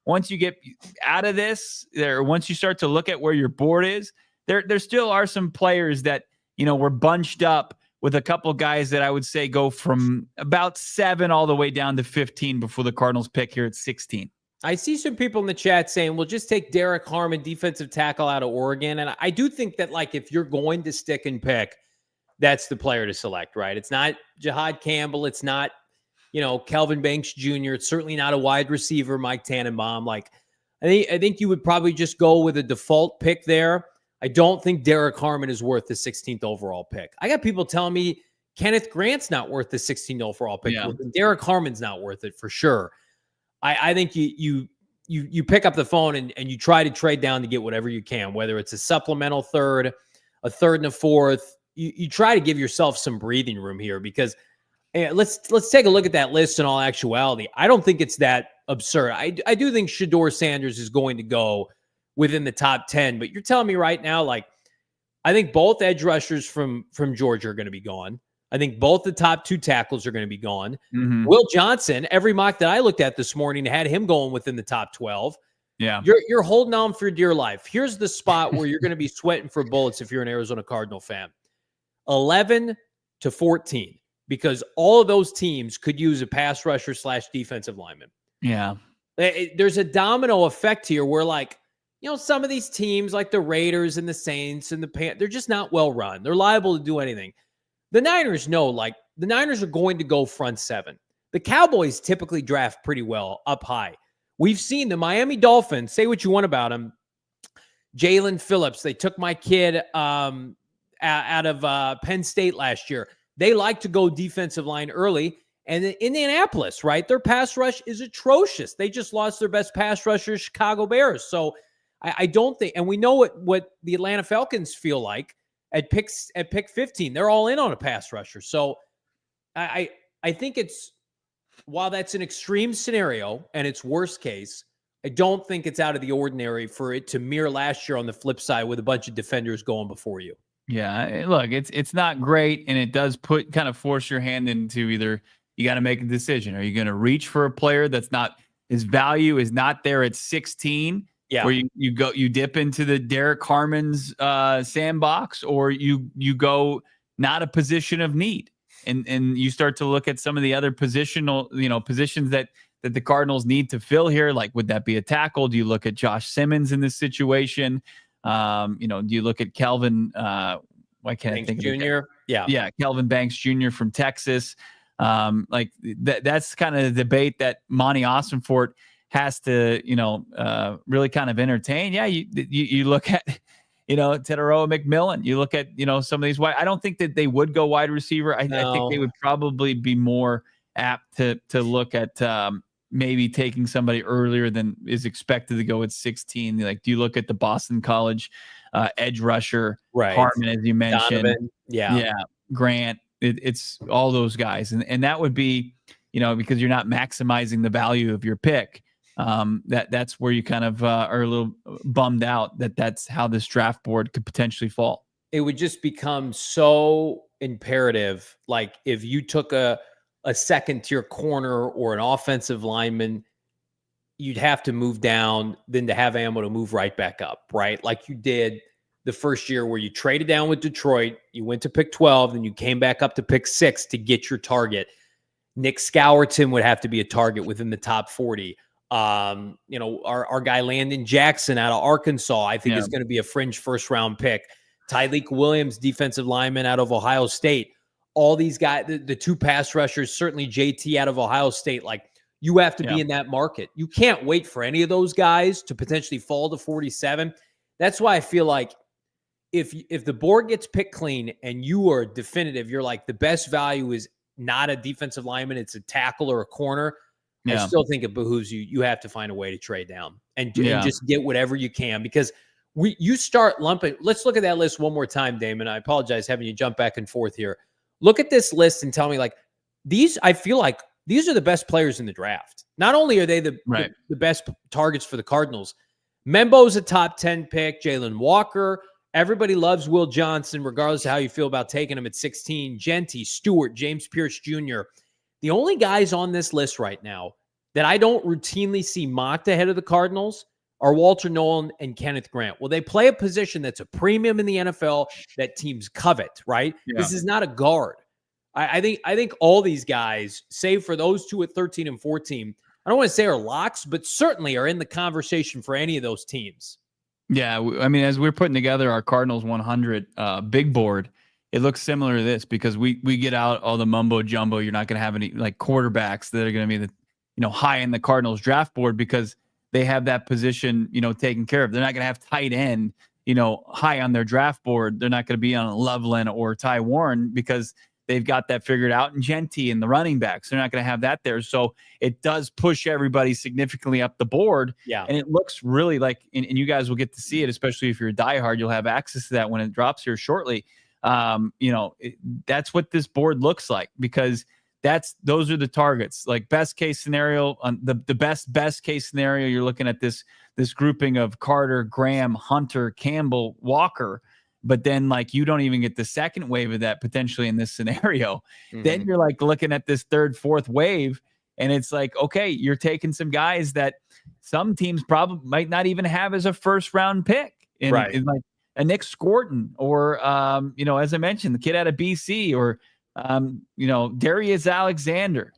once you get out of this, once you start to look at where your board is, there still are some players that, were bunched up with a couple of guys that I would say go from about 7 all the way down to 15 before the Cardinals pick here at 16. I see some people in the chat saying, well, just take Derek Harmon, defensive tackle out of Oregon. And I do think that, if you're going to stick and pick, that's the player to select, right? It's not Jahad Campbell. It's not, Kelvin Banks Jr. It's certainly not a wide receiver, Mike Tannenbaum. I think you would probably just go with a default pick there. I don't think Derek Harmon is worth the 16th overall pick. I got people telling me Kenneth Grant's not worth the 16th overall pick. Yeah. Derek Harmon's not worth it for sure. I think you pick up the phone and you try to trade down to get whatever you can, whether it's a supplemental third, a third and a fourth. You try to give yourself some breathing room here, because let's take a look at that list in all actuality. I don't think it's that absurd. I do think Shedeur Sanders is going to go within the top 10, but you're telling me right now, I think both edge rushers from Georgia are going to be gone. I think both the top 2 tackles are going to be gone. Mm-hmm. Will Johnson, every mock that I looked at this morning had him going within the top 12. Yeah. You're holding on for dear life. Here's the spot where you're going to be sweating for bullets if you're an Arizona Cardinal fan. 11 to 14, because all of those teams could use a pass rusher / defensive lineman. Yeah. There's a domino effect here where, some of these teams like the Raiders and the Saints and they're just not well run. They're liable to do anything. The Niners know, the Niners are going to go front seven. The Cowboys typically draft pretty well up high. We've seen the Miami Dolphins, say what you want about them. Jalen Phillips, they took my kid out of Penn State last year. They like to go defensive line early. And in Indianapolis, right, their pass rush is atrocious. They just lost their best pass rusher, Chicago Bears. So I don't think, and we know what the Atlanta Falcons feel like at pick 15. They're all in on a pass rusher. So I think it's, while that's an extreme scenario and it's worst case, I don't think it's out of the ordinary for it to mirror last year on the flip side with a bunch of defenders going before you. Yeah, look, it's not great, and it does kind of force your hand into either you got to make a decision. Are you going to reach for a player that's not, his value is not there at 16? Yeah. Where you dip into the Derek Harmon's sandbox, or you go not a position of need, and you start to look at some of the other positions that the Cardinals need to fill here. Like, would that be a tackle? Do you look at Josh Simmons in this situation? Do you look at Kelvin? Why can't Banks I think Jr.? of it? Yeah, Kelvin Banks Jr. from Texas. That's kind of the debate that Monti Ossenfort has to, really kind of entertain. Yeah, you look at, Teteroa McMillan. You look at, some of these wide. I don't think that they would go wide receiver. I think they would probably be more apt to look at maybe taking somebody earlier than is expected to go at 16. Like, do you look at the Boston College edge rusher, right? Hartman, as you mentioned, Donovan, yeah, Grant. It's all those guys, and that would be, because you're not maximizing the value of your pick. That's where you kind of are a little bummed out that's how this draft board could potentially fall. It would just become so imperative. Like, if you took a second tier corner or an offensive lineman, you'd have to move down than to have ammo to move right back up, right? Like you did the first year where you traded down with Detroit, you went to pick 12, then you came back up to pick 6 to get your target. Nick Scourton would have to be a target within the top 40. Our guy Landon Jackson out of Arkansas, I think is going to be a fringe first round pick. Tyleik Williams, defensive lineman out of Ohio State. All these guys, the two pass rushers, certainly JT out of Ohio State. Like, you have to be in that market. You can't wait for any of those guys to potentially fall to 47. That's why I feel like if the board gets picked clean and you are definitive, you're like, the best value is not a defensive lineman, it's a tackle or a corner. I still think it behooves you. You have to find a way to trade down and just get whatever you can, because you start lumping. Let's look at that list one more time, Damon. I apologize having you jump back and forth here. Look at this list and tell me, like, I feel like these are the best players in the draft. Not only are they the best targets for the Cardinals, Membo's a top 10 pick, Jalen Walker. Everybody loves Will Johnson, regardless of how you feel about taking him at 16. Genty, Stewart, James Pierce Jr. The only guys on this list right now that I don't routinely see mocked ahead of the Cardinals are Walter Nolen and Kenneth Grant. Well, they play a position that's a premium in the NFL that teams covet, right? Yeah. This is not a guard. I think all these guys, save for those two at 13 and 14, I don't want to say are locks, but certainly are in the conversation for any of those teams. Yeah, I mean, as we're putting together our Cardinals 100 big board, it looks similar to this, because we get out all the mumbo jumbo. You're not going to have any like quarterbacks that are going to be high in the Cardinals draft board, because they have that position taken care of. They're not going to have tight end high on their draft board. They're not going to be on Loveland or Ty Warren, because they've got that figured out, and Genty and the running backs. They're not going to have that there. So it does push everybody significantly up the board. Yeah. And it looks really like, and you guys will get to see it, especially if you're a diehard, you'll have access to that when it drops here shortly. That's what this board looks like, because those are the targets. Like, best case scenario, on the best case scenario, you're looking at this grouping of Carter, Graham, Hunter, Campbell, Walker. But then, like, you don't even get the second wave of that potentially in this scenario. Mm-hmm. Then you're like looking at this third, fourth wave, and it's like, okay, you're taking some guys that some teams probably might not even have as a first round pick. And, right. And like a Nick Scorton, or, as I mentioned, the kid out of BC, or, Darius Alexander,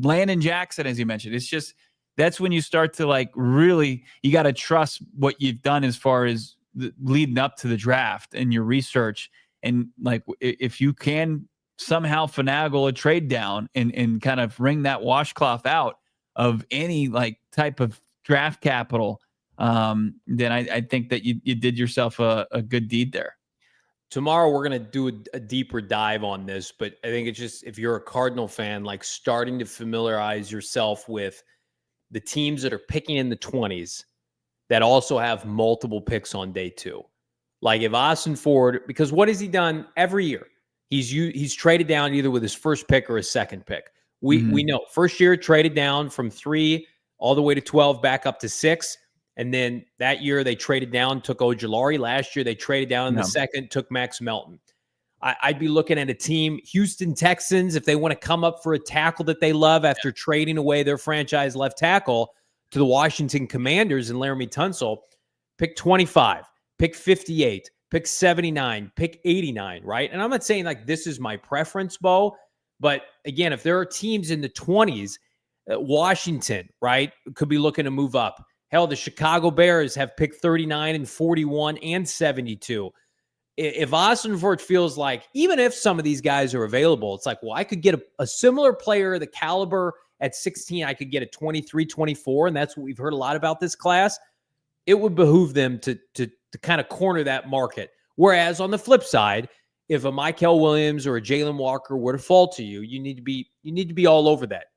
Landon Jackson, as you mentioned. It's just, that's when you start to, like, really, you got to trust what you've done as far as leading up to the draft and your research. And, like, if you can somehow finagle a trade down and kind of wring that washcloth out of any like type of draft capital, then I think that you did yourself a good deed there. Tomorrow we're going to do a deeper dive on this, but I think it's just, if you're a Cardinal fan, like starting to familiarize yourself with the teams that are picking in the 20s that also have multiple picks on day 2. Like if Ossenfort, because what has he done every year? He's traded down either with his first pick or his second pick. We know first year traded down from 3 all the way to 12, back up to 6. And then that year they traded down, took Ojulari. Last year they traded down in the second, took Max Melton. I'd be looking at a team, Houston Texans, if they want to come up for a tackle that they love after trading away their franchise left tackle to the Washington Commanders and Laramie Tunsil, pick 25, pick 58, pick 79, pick 89, right? And I'm not saying like this is my preference, Bo, but again, if there are teams in the 20s, Washington, right, could be looking to move up. Hell, the Chicago Bears have picked 39 and 41 and 72. If Ossenfort feels like, even if some of these guys are available, it's like, well, I could get a similar player, the caliber at 16, I could get a 23, 24, and that's what we've heard a lot about this class. It would behoove them to kind of corner that market. Whereas on the flip side, if a Michael Williams or a Jalen Walker were to fall to you, you need to be all over that.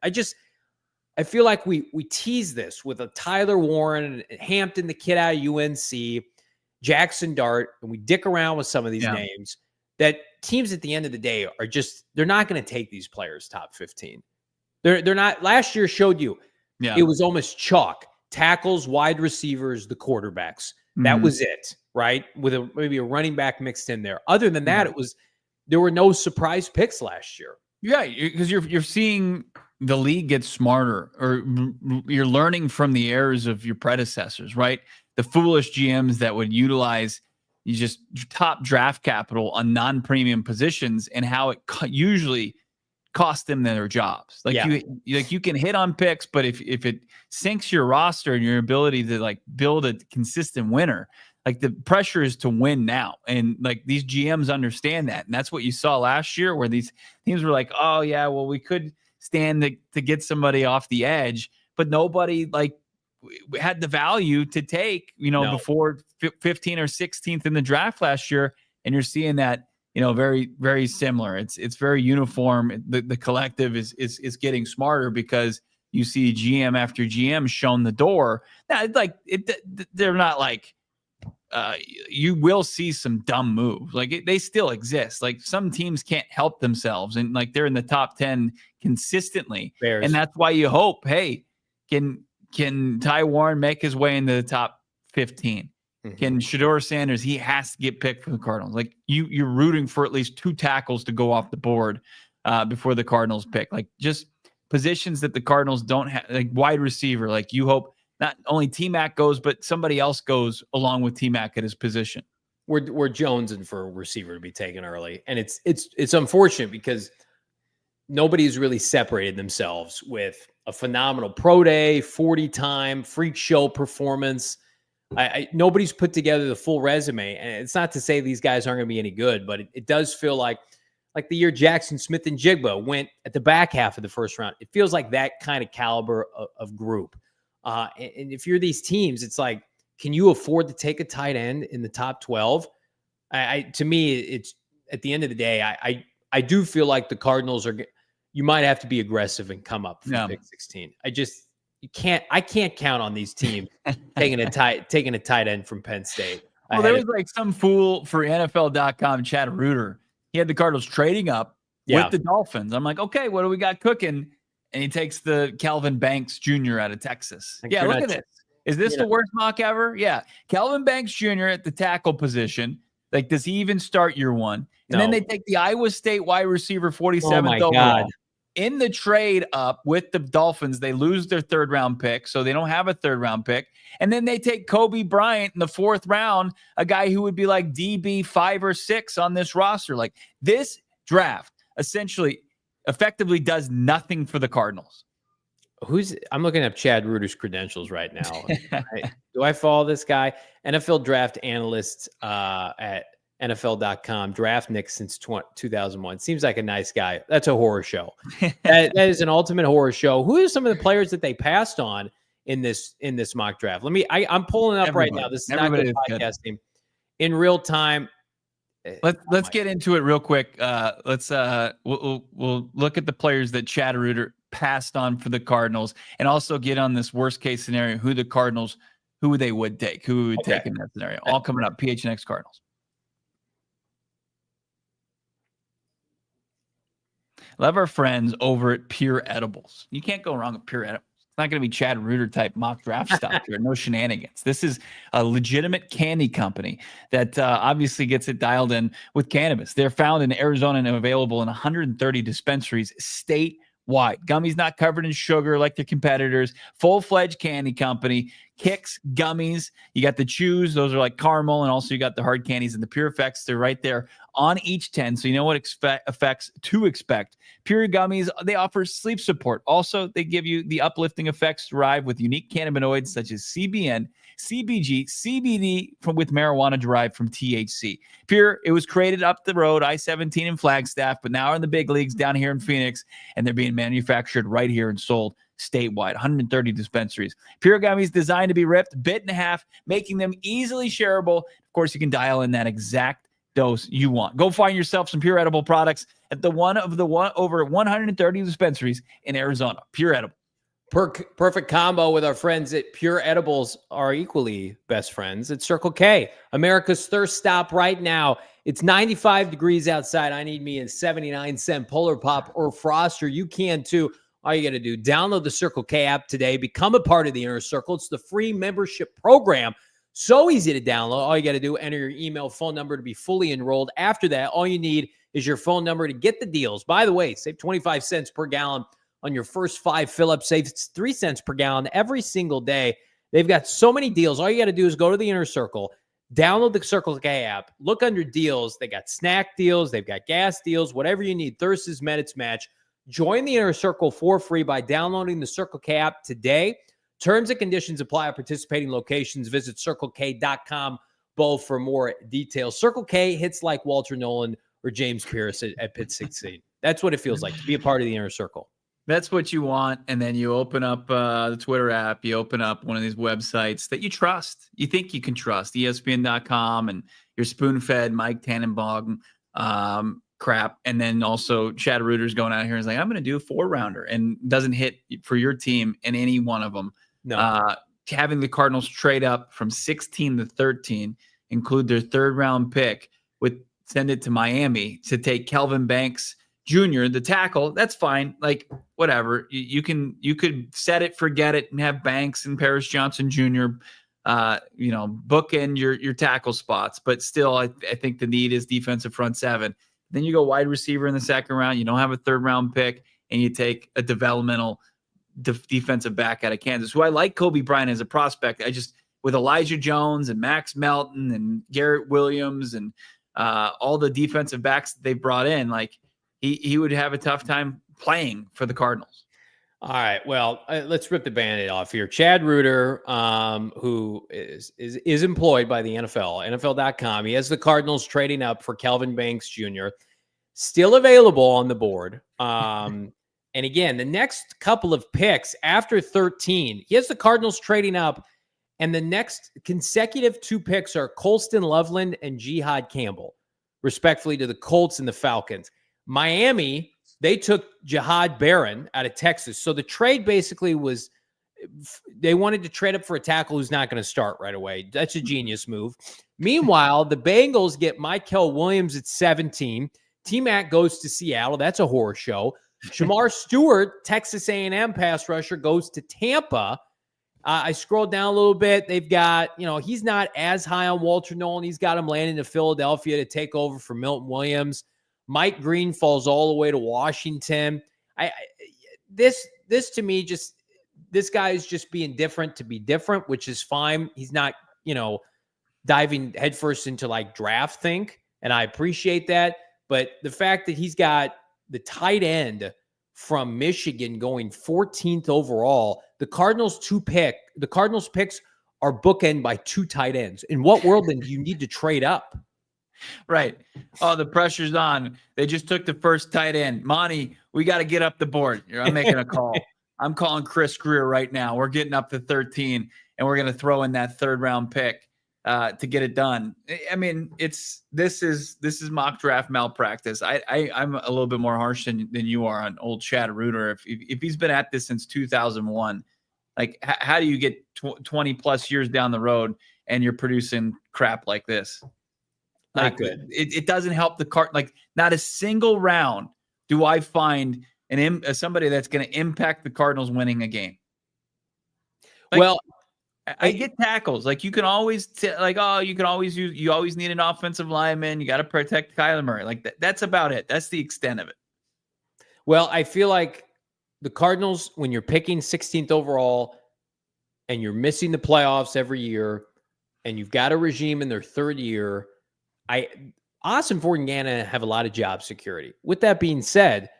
I feel like we tease this with a Tyler Warren, Hampton, the kid out of UNC, Jackson Dart, and we dick around with some of these names that teams at the end of the day are just, they're not going to take these players top 15. They're not. Last year showed you it was almost chalk. Tackles, wide receivers, the quarterbacks. That was it, right? With maybe a running back mixed in there. Other than that, there were no surprise picks last year. Yeah, because you're seeing the league get smarter, or you're learning from the errors of your predecessors, right? The foolish GMs that would utilize you just top draft capital on non-premium positions and how it usually cost them their jobs. Like you can hit on picks, but if it sinks your roster and your ability to like build a consistent winner, like the pressure is to win now. And like these GMs understand that. And that's what you saw last year, where these teams were like, oh yeah, well, we could stand to get somebody off the edge, but nobody like had the value to take, before 15 or 16th in the draft last year. And you're seeing that, very, very similar. It's very uniform. The collective is getting smarter because you see GM after GM shown the door. Now, they're not like, you will see some dumb moves. Like they still exist. Like some teams can't help themselves, and like they're in the top 10 consistently. Bears. And that's why you hope, hey, can Ty Warren make his way into the top 15? Can Shedeur Sanders, he has to get picked for the Cardinals. Like you're rooting for at least 2 tackles to go off the board before the Cardinals pick. Like just positions that the Cardinals don't have, like wide receiver. Like you hope not only T-Mac goes, but somebody else goes along with T-Mac at his position. We're jonesing for a receiver to be taken early. And it's unfortunate because nobody's really separated themselves with a phenomenal pro day, 40 time, freak show performance. Nobody's put together the full resume. And it's not to say these guys aren't going to be any good, but it does feel like the year Jackson Smith and Jigba went at the back half of the first round. It feels like that kind of caliber of group. And if you're these teams, it's like, can you afford to take a tight end in the top 12? To me, it's at the end of the day, I do feel like the Cardinals you might have to be aggressive and come up from pick 16. I can't count on these teams taking a tight end from Penn State. Well, there was like some fool for NFL.com, Chad Reuter. He had the Cardinals trading up with the Dolphins. I'm like, okay, what do we got cooking? And he takes the Calvin Banks Jr. out of Texas. Look at this. Is this the worst mock ever? Yeah. Calvin Banks Jr. at the tackle position. Like, does he even start year one? And then they take the Iowa State wide receiver 47th overall. In the trade up with the Dolphins, they lose their 3rd round pick, so they don't have a 3rd round pick. And then they take Kobe Bryant in the 4th round, a guy who would be like DB 5 or 6 on this roster. Like this draft effectively does nothing for the Cardinals. I'm looking up Chad Reuter's credentials right now. Do I follow this guy? NFL draft analyst at NFL.com, draft Nick since 2001. Seems like a nice guy. That's a horror show. that is an ultimate horror show. Who are some of the players that they passed on in this mock draft? I'm pulling up right now. This is not good podcasting. In real time. Let's get into it real quick. We'll look at the players that Chad Reuter passed on for the Cardinals, and also get on this worst case scenario, who they would take, who would take in that scenario. All coming up. PHNX Cardinals. Love our friends over at Pure Edibles. You can't go wrong with Pure Edibles. It's not going to be Chad Reuter type mock draft stuff here. No shenanigans. This is a legitimate candy company that obviously gets it dialed in with cannabis. They're found in Arizona and available in 130 dispensaries statewide. Gummies not covered in sugar like their competitors. Full-fledged candy company. Kicks, gummies. You got the chews. Those are like caramel. And also you got the hard candies and the Pure Effects. They're right there on each 10. So you know what effects to expect. Pure gummies, they offer sleep support. Also, they give you the uplifting effects derived with unique cannabinoids such as CBN, CBG, CBD with marijuana derived from THC. Pure, it was created up the road, I-17 in Flagstaff, but now in the big leagues down here in Phoenix, and they're being manufactured right here and sold statewide, 130 dispensaries. Pure gummies designed to be ripped, bit in half, making them easily shareable. Of course, you can dial in that exact dose you want. Go find yourself some Pure Edible products at over 130 dispensaries in Arizona. Pure Edible. Perfect combo with our friends at Pure Edibles, are equally best friends at Circle K, America's thirst stop right now. It's 95 degrees outside. I need me a 79-cent Polar Pop or Froster. You can too. All you got to do, download the Circle K app today. Become a part of the Inner Circle. It's the free membership program. So easy to download. All you got to do, enter your email, phone number to be fully enrolled. After that, all you need is your phone number to get the deals. By the way, save 25 cents per gallon on your first 5 fill-ups. Save 3 cents per gallon every single day. They've got so many deals. All you got to do is go to the Inner Circle, download the Circle K app, look under deals. They got snack deals. They've got gas deals, whatever you need. Thirst is met, it's match. Join the Inner Circle for free by downloading the Circle K app today. Terms and conditions apply at participating locations. Visit CircleK.com for more details. Circle K hits like Walter Nolen or James Pierce at Pit 16. That's what it feels like to be a part of the Inner Circle. That's what you want. And then you open up the Twitter app. You open up one of these websites that you trust. You think you can trust. ESPN.com and your spoon-fed Mike Tannenbaum crap. And then also Chad Reuter's going out here and is like, I'm going to do a 4-rounder, and doesn't hit for your team in any one of them. No. Having the Cardinals trade up from 16 to 13, include their 3rd round pick, send it to Miami to take Kelvin Banks Jr., the tackle. That's fine. Like, whatever. You could set it, forget it, and have Banks and Paris Johnson Jr. Bookend your tackle spots. But still, I think the need is defensive front 7. Then you go wide receiver in the 2nd round. You don't have a 3rd round pick, and you take a developmental defensive back out of Kansas, who I like Kobe Bryant as a prospect. With Elijah Jones and Max Melton and Garrett Williams and all the defensive backs that they brought in, like he would have a tough time playing for the Cardinals. All right. Well, let's rip the Band-Aid off here. Chad Reuter, who is employed by the NFL, NFL.com. He has the Cardinals trading up for Kelvin Banks Jr., still available on the board. And again, the next couple of picks after 13, he has the Cardinals trading up, and the next consecutive 2 picks are Colston Loveland and Jihad Campbell, respectfully, to the Colts and the Falcons. Miami, they took Jihad Barron out of Texas. So the trade basically was, they wanted to trade up for a tackle who's not going to start right away. That's a genius move. Meanwhile, the Bengals get Mykel Williams at 17. T-Mac goes to Seattle. That's a horror show. Shamar Stewart, Texas A&M pass rusher, goes to Tampa. I scrolled down a little bit. They've got, he's not as high on Walter Nolen. He's got him landing to Philadelphia to take over for Milton Williams. Mike Green falls all the way to Washington. This to me, this guy is just being different to be different, which is fine. He's not, diving headfirst into like draft think, and I appreciate that. But the fact that he's got the tight end from Michigan going 14th overall, the Cardinals picks are bookend by 2 tight ends. In what world then do you need to trade up? Right. Oh, the pressure's on. They just took the first tight end. Monty, we got to get up the board. I'm making a call. I'm calling Chris Greer right now. We're getting up to 13, and we're going to throw in that 3rd round pick to get it done. I mean, this is mock draft malpractice. I'm a little bit more harsh than you are on old Chad Reuter. If he's been at this since 2001, like how do you get 20 plus years down the road and you're producing crap like this? Not good. It doesn't help the card. Like not a single round do I find somebody that's going to impact the Cardinals winning a game. Like, well, I get tackles. Like you can always you always need an offensive lineman. You got to protect Kyler Murray. Like that's about it. That's the extent of it. Well, I feel like the Cardinals, when you're picking 16th overall and you're missing the playoffs every year and you've got a regime in their 3rd year, Ossenfort and Gannon have a lot of job security. With that being said,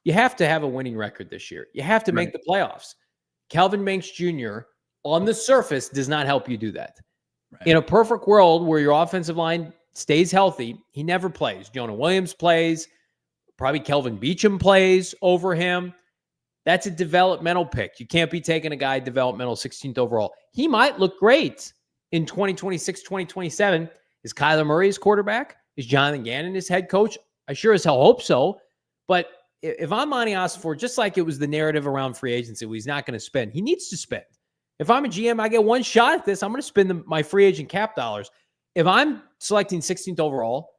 you have to have a winning record this year. You have to make the playoffs. Calvin Banks Jr. on the surface does not help you do that. Right. In a perfect world where your offensive line stays healthy, he never plays. Jonah Williams plays. Probably Kelvin Beachum plays over him. That's a developmental pick. You can't be taking a guy developmental 16th overall. He might look great in 2026, 2027. Is Kyler Murray his quarterback? Is Jonathan Gannon his head coach? I sure as hell hope so. But if I'm Monti Ossenfort, just like it was the narrative around free agency, he's not going to spend. He needs to spend. If I'm a GM, I get one shot at this. I'm going to spend my free agent cap dollars. If I'm selecting 16th overall,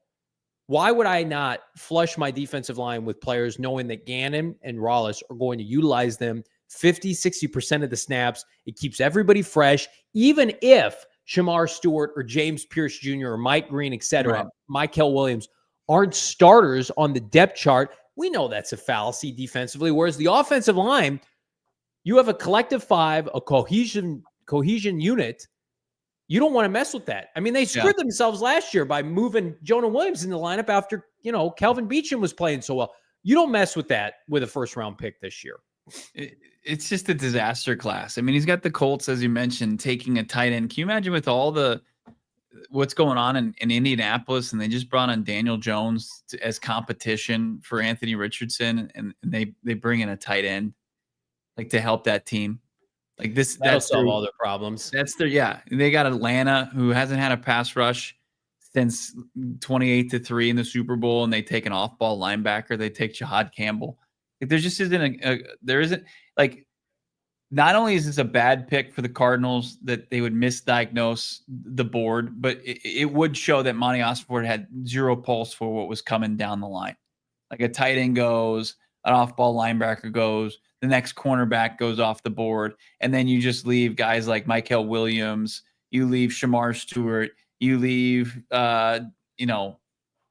why would I not flush my defensive line with players knowing that Gannon and Rollis are going to utilize them 50, 60% of the snaps? It keeps everybody fresh, even if Shamar Stewart or James Pierce Jr. or Mike Green, et cetera, Mykel Williams aren't starters on the depth chart. We know that's a fallacy defensively, whereas the offensive line, you have a collective 5, a cohesion unit. You don't want to mess with that. I mean, they screwed themselves last year by moving Jonah Williams in the lineup after, Kelvin Beachum was playing so well. You don't mess with that with a 1st round pick this year. It's just a disaster class. I mean, he's got the Colts, as you mentioned, taking a tight end. Can you imagine with all what's going on in Indianapolis, and they just brought on Daniel Jones as competition for Anthony Richardson, and they bring in a tight end like to help that team. Like that'll solve all their problems. They got Atlanta, who hasn't had a pass rush since 28-3 in the Super Bowl, and they take an off-ball linebacker. They take Jahad Campbell. Like there just isn't not only is this a bad pick for the Cardinals that they would misdiagnose the board, but it would show that Monti Ossenfort had zero pulse for what was coming down the line. Like a tight end goes, an off-ball linebacker goes, the next cornerback goes off the board, and then you just leave guys like Mykel Williams, you leave Shamar Stewart, you leave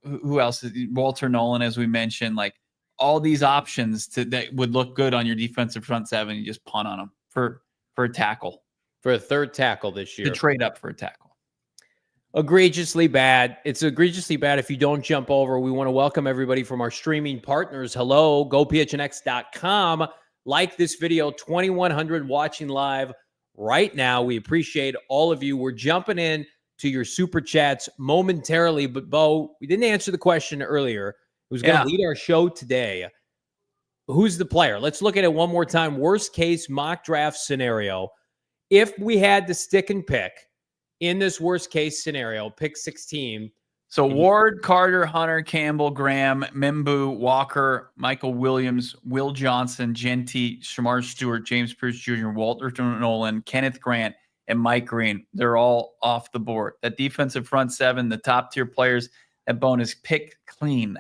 who else? Walter Nolen, as we mentioned, like all these options that would look good on your defensive front 7, you just punt on them for a tackle. For a 3rd tackle this year. To trade up for a tackle. Egregiously bad. It's egregiously bad if you don't jump over. We want to welcome everybody from our streaming partners. Hello, gophnx.com. Like this video, 2,100 watching live right now. We appreciate all of you. We're jumping in to your super chats momentarily, but Bo, we didn't answer the question earlier. Who's going to lead our show today? Who's the player? Let's look at it one more time. Worst case mock draft scenario. If we had to stick and pick in this worst case scenario, pick 16. So Ward, Carter, Hunter, Campbell, Graham, Mimbu, Walker, Mykel Williams, Will Johnson, Genty, Shamar Stewart, James Pierce Jr., Walter Nolen, Kenneth Grant, and Mike Green. They're all off the board. That defensive front 7, the top tier players at bonus pick clean.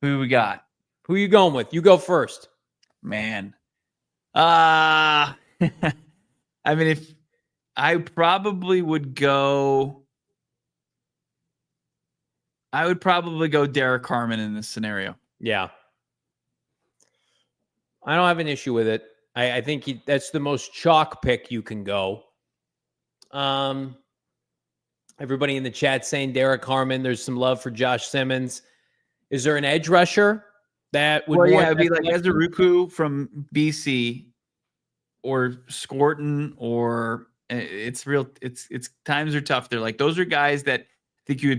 Who we got? Who you going with? You go first. Man. I mean, if I probably would go Derek Harmon in this scenario. Yeah. I don't have an issue with it. I think that's the most chalk pick you can go. Everybody in the chat saying Derek Harmon. There's some love for Josh Simmons. Is there an edge rusher that would? Well, it'd be like Ezeruku from BC, or Scorton, or it's real. It's times are tough. They're like those are guys that think you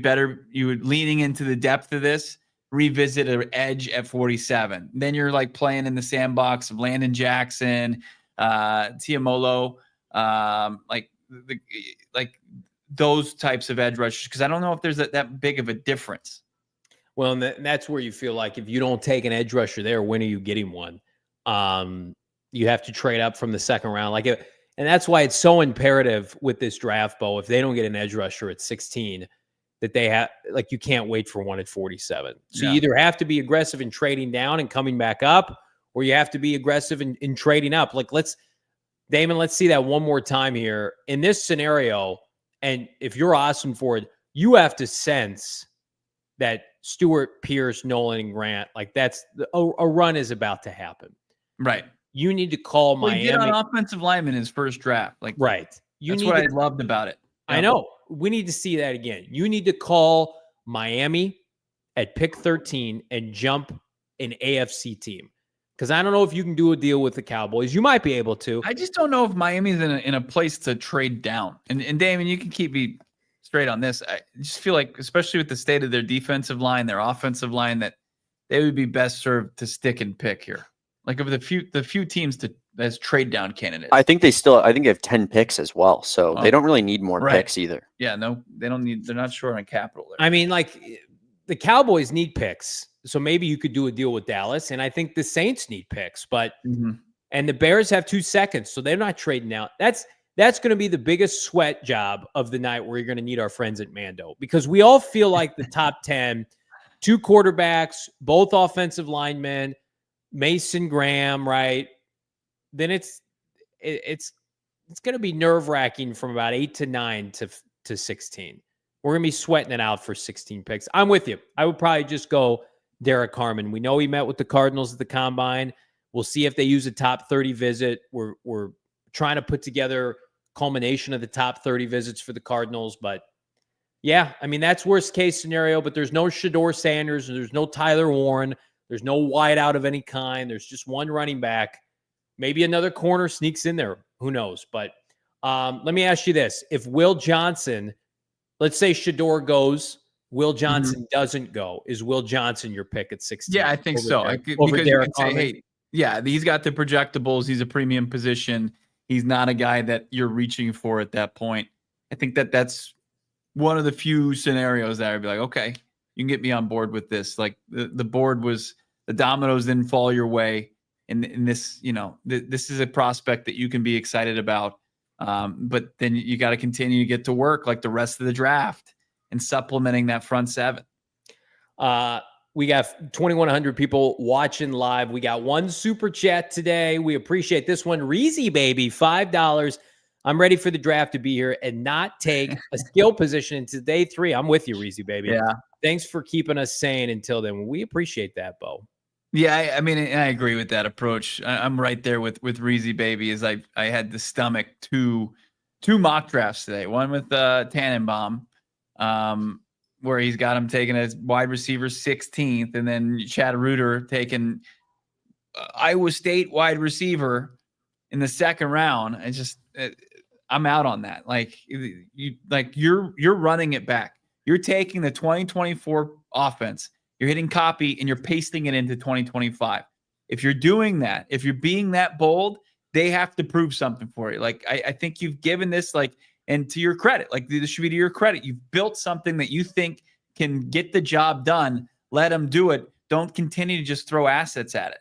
would leaning into the depth of this, revisit an edge at 47. Then you're like playing in the sandbox of Landon Jackson, Tiamolo, like those types of edge rushers, because I don't know if there's that big of a difference. Well, and that's where you feel like if you don't take an edge rusher there, when are you getting one? You have to trade up from the second round. And that's why it's so imperative with this draft, Bo, if they don't get an edge rusher at 16, that they have, like, you can't wait for one at 47. So you either have to be aggressive in trading down and coming back up, or you have to be aggressive in trading up. Like, Damon, let's see that one more time here. In this scenario, and if you're Ossenfort, you have to sense that Stewart, Pierce, Nolen, and Grant, like that's a run is about to happen. Right. You need to call Miami. He did on offensive lineman his first draft. Like, right. That's what I loved about it. I know. We need to see that again. You need to call Miami at pick 13 and jump an AFC team. Because I don't know if you can do a deal with the Cowboys. You might be able to. I just don't know if Miami's in a place to trade down. And Damon, you can keep me straight on this. I just feel like, especially with the state of their defensive line, their offensive line, that they would be best served to stick and pick here. Like, of the few teams as trade down candidates. I think they have 10 picks as well. So they don't really need more picks either. Yeah, no, they don't need. They're not short on capital there. I mean, like, the Cowboys need picks. So maybe you could do a deal with Dallas. And I think the Saints need picks, but and the Bears have 2 seconds, so they're not trading out. That's going to be the biggest sweat job of the night, where you're going to need our friends at Mando, because we all feel like the top 10, 2 quarterbacks, both offensive linemen, Mason Graham, right? Then it's going to be nerve-wracking from about 8 to 9 to 16. We're going to be sweating it out for 16 picks. I'm with you. I would probably just go Derek Harmon. We know he met with the Cardinals at the Combine. We'll see if they use a top 30 visit. We're trying to put together culmination of the top 30 visits for the Cardinals. But, yeah, I mean, that's worst case scenario. But there's no Shedeur Sanders. There's no Tyler Warren. There's no wideout of any kind. There's just one running back. Maybe another corner sneaks in there. Who knows? But let me ask you this. If Will Johnson, let's say Shedeur goes, Will Johnson doesn't go, is Will Johnson your pick at 16? Yeah, I think so. Because you can say, hey, yeah, he's got the projectables. He's a premium position. He's not a guy that you're reaching for at that point. I think that's one of the few scenarios that I'd be like, okay, you can get me on board with this. Like, the board was, the dominoes didn't fall your way. And this, this is a prospect that you can be excited about. But then you got to continue to get to work like the rest of the draft and supplementing that front seven. We got 2,100 people watching live. We got one super chat today. We appreciate this one. Reezy Baby, $5. I'm ready for the draft to be here and not take a skill position into day 3. I'm with you, Reezy Baby. Yeah. Thanks for keeping us sane until then. We appreciate that, Bo. Yeah, I mean, I agree with that approach. I'm right there with Reezy Baby. As I had the stomach two mock drafts today. One with Tannenbaum, where he's got him taking as wide receiver 16th, and then Chad Reuter taking Iowa State wide receiver in the second round. I just I'm out on that. Like, you're running it back. You're taking the 2024 offense. You're hitting copy and you're pasting it into 2025. If you're doing that, if you're being that bold, they have to prove something for you. Like, I think you've given this, like, and to your credit, like, this should be to your credit. You've built something that you think can get the job done. Let them do it. Don't continue to just throw assets at it.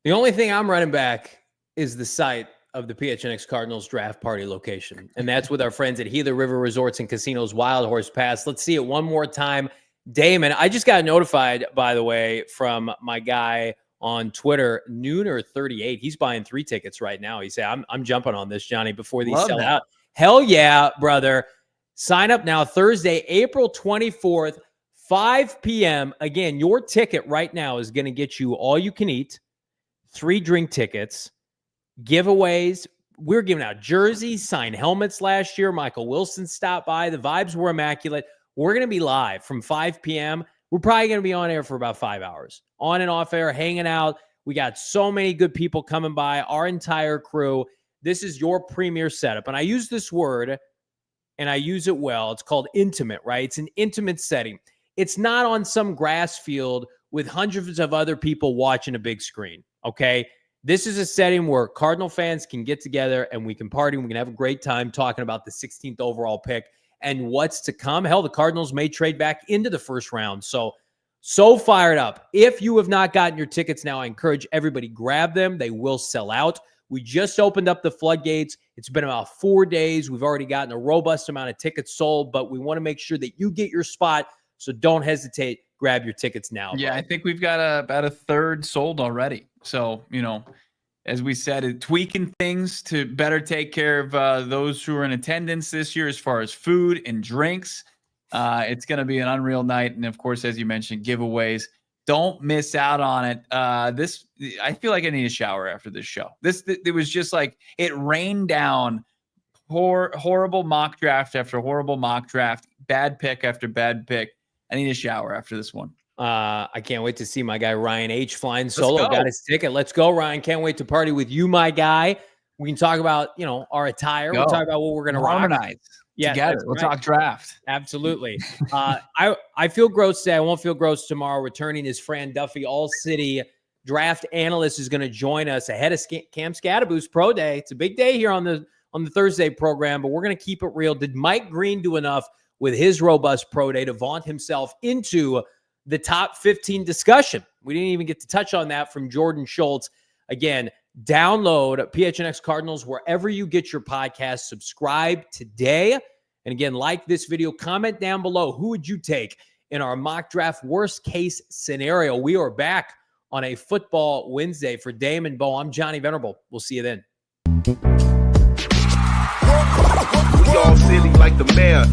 The only thing I'm running back is the site of the PHNX Cardinals draft party location. And that's with our friends at Gila River Resorts and Casinos Wild Horse Pass. Let's see it one more time. Damon, I just got notified, by the way, from my guy on Twitter, Nooner38. He's buying 3 tickets right now. He said, I'm jumping on this, Johnny, before these sell out. Hell yeah, brother. Sign up now, Thursday, April 24th, 5 p.m. Again, your ticket right now is going to get you all you can eat, 3 drink tickets, giveaways. We're giving out jerseys, signed helmets last year. Michael Wilson stopped by. The vibes were immaculate. We're going to be live from 5 p.m. We're probably going to be on air for about 5 hours, on and off air, hanging out. We got so many good people coming by, our entire crew. This is your premier setup. And I use this word, and I use it well. It's called intimate, right? It's an intimate setting. It's not on some grass field with hundreds of other people watching a big screen, okay? This is a setting where Cardinal fans can get together and we can party. We can have a great time talking about the 16th overall pick and what's to come. Hell, the Cardinals may trade back into the first round. So fired up. If you have not gotten your tickets now, I encourage everybody grab them. They will sell out. We just opened up the floodgates. It's been about 4 days. We've already gotten a robust amount of tickets sold, but we want to make sure that you get your spot. So don't hesitate. Grab your tickets now. Yeah, bro. I think we've got about a third sold already. So, as we said, tweaking things to better take care of those who are in attendance this year as far as food and drinks. It's going to be an unreal night. And, of course, as you mentioned, giveaways. Don't miss out on it. I feel like I need a shower after this show. It was just like it rained down horrible mock draft after horrible mock draft, bad pick after bad pick. I need a shower after this one. I can't wait to see my guy Ryan H flying solo. Got his ticket. Let's go, Ryan. Can't wait to party with you, my guy. We can talk about our attire. We'll talk about what we're gonna harmonize. Yeah, together. We'll talk draft. Absolutely. I feel gross today. I won't feel gross tomorrow. Returning is Fran Duffy, All-City draft analyst, is going to join us ahead of Cam Scadaboo's Pro Day. It's a big day here on the Thursday program, but we're going to keep it real. Did Mike Green do enough with his robust Pro Day to vaunt himself into the top 15 discussion? We didn't even get to touch on that from Jordan Schultz. Again, download PHNX Cardinals wherever you get your podcast. Subscribe today. And again, like this video, comment down below. Who would you take in our mock draft worst case scenario? We are back on a football Wednesday. For Damon, Bo, I'm Johnny Venerable. We'll see you then. We all silly like the mayor.